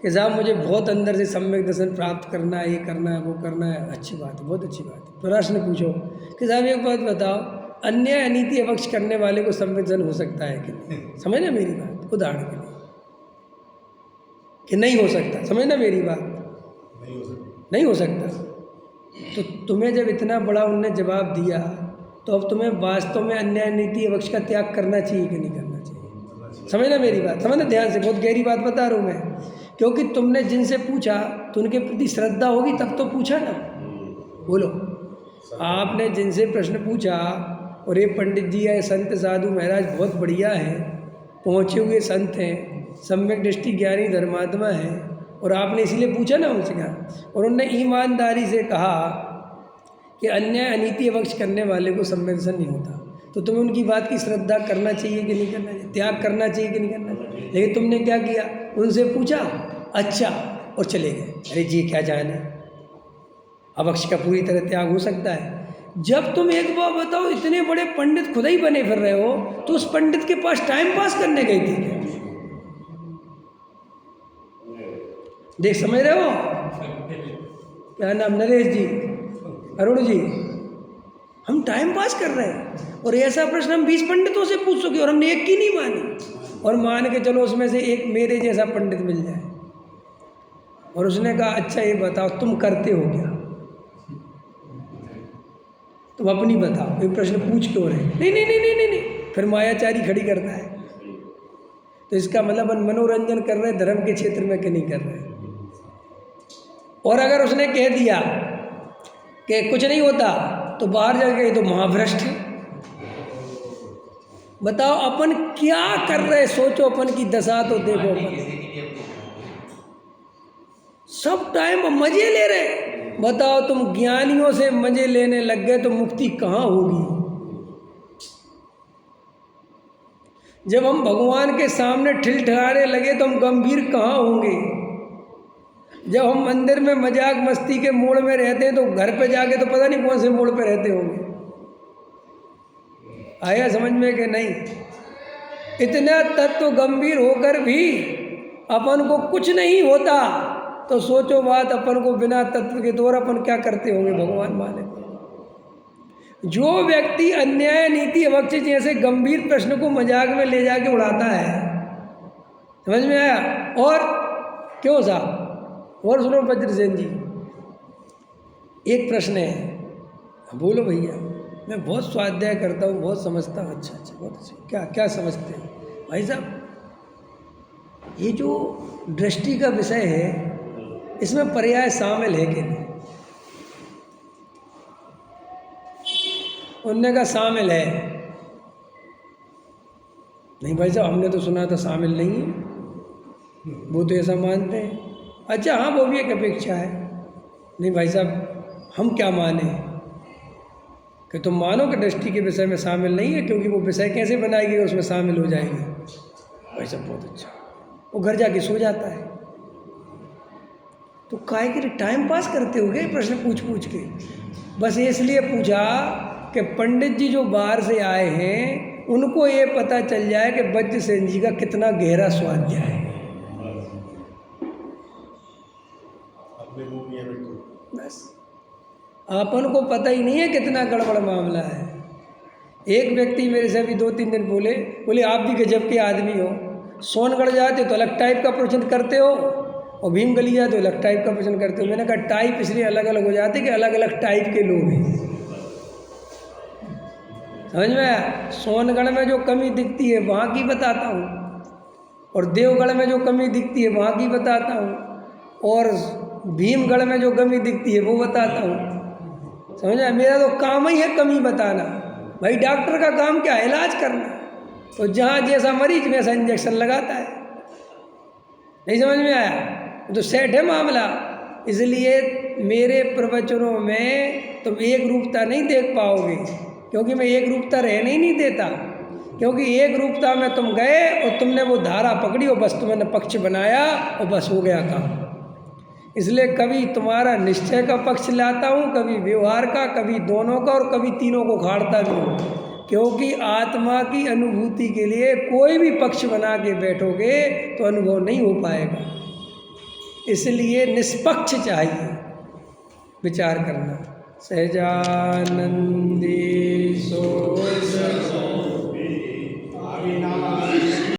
कि साहब मुझे बहुत अंदर से सम्यक दर्शन प्राप्त करना है, ये करना है, वो करना है। अच्छी बात है, बहुत अच्छी बात है। प्रश्न पूछो कि साहब एक बात बताओ, अन्याय अनीति अवक्ष करने वाले को सम्यक दर्शन हो सकता है कि नहीं? समझना मेरी बात, उदाहरण के लिए कि नहीं हो सकता। समझना मेरी बात, नहीं हो सकता। तो तुम्हें जब इतना बड़ा उनने जवाब दिया, तो अब तुम्हें वास्तव में अन्याय नीति अवक्ष का त्याग करना चाहिए कि नहीं करना चाहिए? समझना मेरी बात, समझना ध्यान से, बहुत गहरी बात बता रहा हूँ मैं। क्योंकि तुमने जिनसे पूछा तो उनके प्रति श्रद्धा होगी तब तो पूछा ना। बोलो, आपने जिनसे प्रश्न पूछा, और ये पंडित जी या संत साधु महाराज बहुत बढ़िया हैं, पहुँचे हुए संत हैं, सम्यक दृष्टि ज्ञानी धर्मात्मा हैं, और आपने इसीलिए पूछा ना उनसे कहा, और उन्होंने ईमानदारी से कहा कि अन्याय अनीति अवक्ष करने वाले को सम्यक दर्शन नहीं होता, तो तुम्हें उनकी बात की श्रद्धा करना चाहिए कि नहीं करना चाहिए? त्याग करना चाहिए कि नहीं करना चाहिए? लेकिन तुमने क्या किया, उनसे पूछा, अच्छा, और चले गए। अरे जी क्या जाने, अवक्ष का पूरी तरह त्याग हो सकता है? जब तुम एक बार बताओ, इतने बड़े पंडित खुद ही बने फिर रहे हो, तो उस पंडित के पास टाइम पास करने गई थी क्या? देख, समझ रहे हो? क्या नाम, नरेश जी, अरुण जी, हम टाइम पास कर रहे हैं, और ऐसा प्रश्न हम 20 पंडितों से पूछ सके, और हमने एक की नहीं मानी, और मान के चलो उसमें से एक मेरे जैसा पंडित मिल जाए, और उसने कहा अच्छा ये बताओ तुम करते हो क्या, तुम अपनी बताओ, ये प्रश्न पूछ क्यों रहे? नहीं नहीं नहीं नहीं नहीं नहीं, फिर मायाचारी खड़ी करता है। तो इसका मतलब हम मनोरंजन कर रहे हैं धर्म के क्षेत्र में कि नहीं कर रहे? और अगर उसने कह दिया कि कुछ नहीं होता, तो बाहर जाके तो महाभ्रष्ट है। बताओ अपन क्या कर रहे, सोचो अपन की दशा तो देखो। अपन सब टाइम मजे ले रहे। बताओ तुम ज्ञानियों से मजे लेने लग गए तो मुक्ति कहाँ होगी? जब हम भगवान के सामने ठिलठिलाने लगे तो हम गंभीर कहाँ होंगे? जब हम मंदिर में मजाक मस्ती के मूड में रहते हैं तो घर पे जाके तो पता नहीं कौन से मूड पे रहते होंगे। आया समझ में कि नहीं? इतना तत्व गंभीर होकर भी अपन को कुछ नहीं होता, तो सोचो बात, अपन को बिना तत्व के द्वारा अपन क्या करते होंगे भगवान माने। जो व्यक्ति अन्याय नीति अवक्ष जैसे गंभीर प्रश्न को मजाक में ले जाके उड़ाता है, समझ में आया? और क्यों साहब, और सुनो वज्रसेन जी, एक प्रश्न है, बोलो भैया। मैं बहुत स्वाध्याय करता हूँ, बहुत समझता हूँ। अच्छा अच्छा, बहुत अच्छा। क्या क्या समझते हैं भाई साहब? ये जो दृष्टि का विषय है, इसमें पर्याय शामिल है कि नहीं? उनने कहा शामिल है। नहीं भाई साहब, हमने तो सुना था शामिल नहीं है, वो तो ऐसा मानते हैं। अच्छा हाँ, वो भी एक अपेक्षा है। नहीं भाई साहब, हम क्या माने कि तुम मानो कि दृष्टि के विषय में शामिल नहीं है, क्योंकि वो विषय कैसे बनाएगी उसमें शामिल हो जाएगी। भाई साहब बहुत अच्छा। वो घर जाके सो जाता है। तो काहे के लिए टाइम पास करते हो गए प्रश्न पूछ पूछ के? बस इसलिए पूछा कि पंडित जी जो बाहर से आए हैं उनको ये पता चल जाए कि वज्रसेन जी का कितना गहरा स्वाध्याय है। बस अपन को पता ही नहीं है कितना गड़बड़ मामला है। एक व्यक्ति मेरे से अभी 2-3 दिन बोले आप भी गजब के आदमी हो, सोनगढ़ जाते तो अलग टाइप का प्रवचन करते हो और भीमगली जाते तो अलग टाइप का प्रवचन करते हो। मैंने कहा टाइप इसलिए अलग अलग हो जाते कि अलग अलग टाइप के लोग हैं। समझ में आया? सोनगढ़ में जो कमी दिखती है वहाँ की बताता हूँ, और देवगढ़ में जो कमी दिखती है वहाँ की बताता हूँ, और भीमगढ़ में जो कमी दिखती है वो बताता हूँ। समझ आया? मेरा तो काम ही है कमी बताना। भाई डॉक्टर का काम क्या है? इलाज करना। तो जहाँ जैसा मरीज वैसा इंजेक्शन लगाता है। नहीं समझ में आया? तो सेट है मामला। इसलिए मेरे प्रवचनों में तुम एक रूपता नहीं देख पाओगे, क्योंकि मैं एक रूपता रहने ही नहीं देता। क्योंकि एक रूपता में तुम गए और तुमने वो धारा पकड़ी और बस तुमने पक्ष बनाया और बस हो गया काम। इसलिए कभी तुम्हारा निश्चय का पक्ष लाता हूँ, कभी व्यवहार का, कभी दोनों का, और कभी तीनों को खाड़ता भी हूँ। क्योंकि आत्मा की अनुभूति के लिए कोई भी पक्ष बना के बैठोगे तो अनुभव नहीं हो पाएगा। इसलिए निष्पक्ष चाहिए विचार करना। सहजानंदे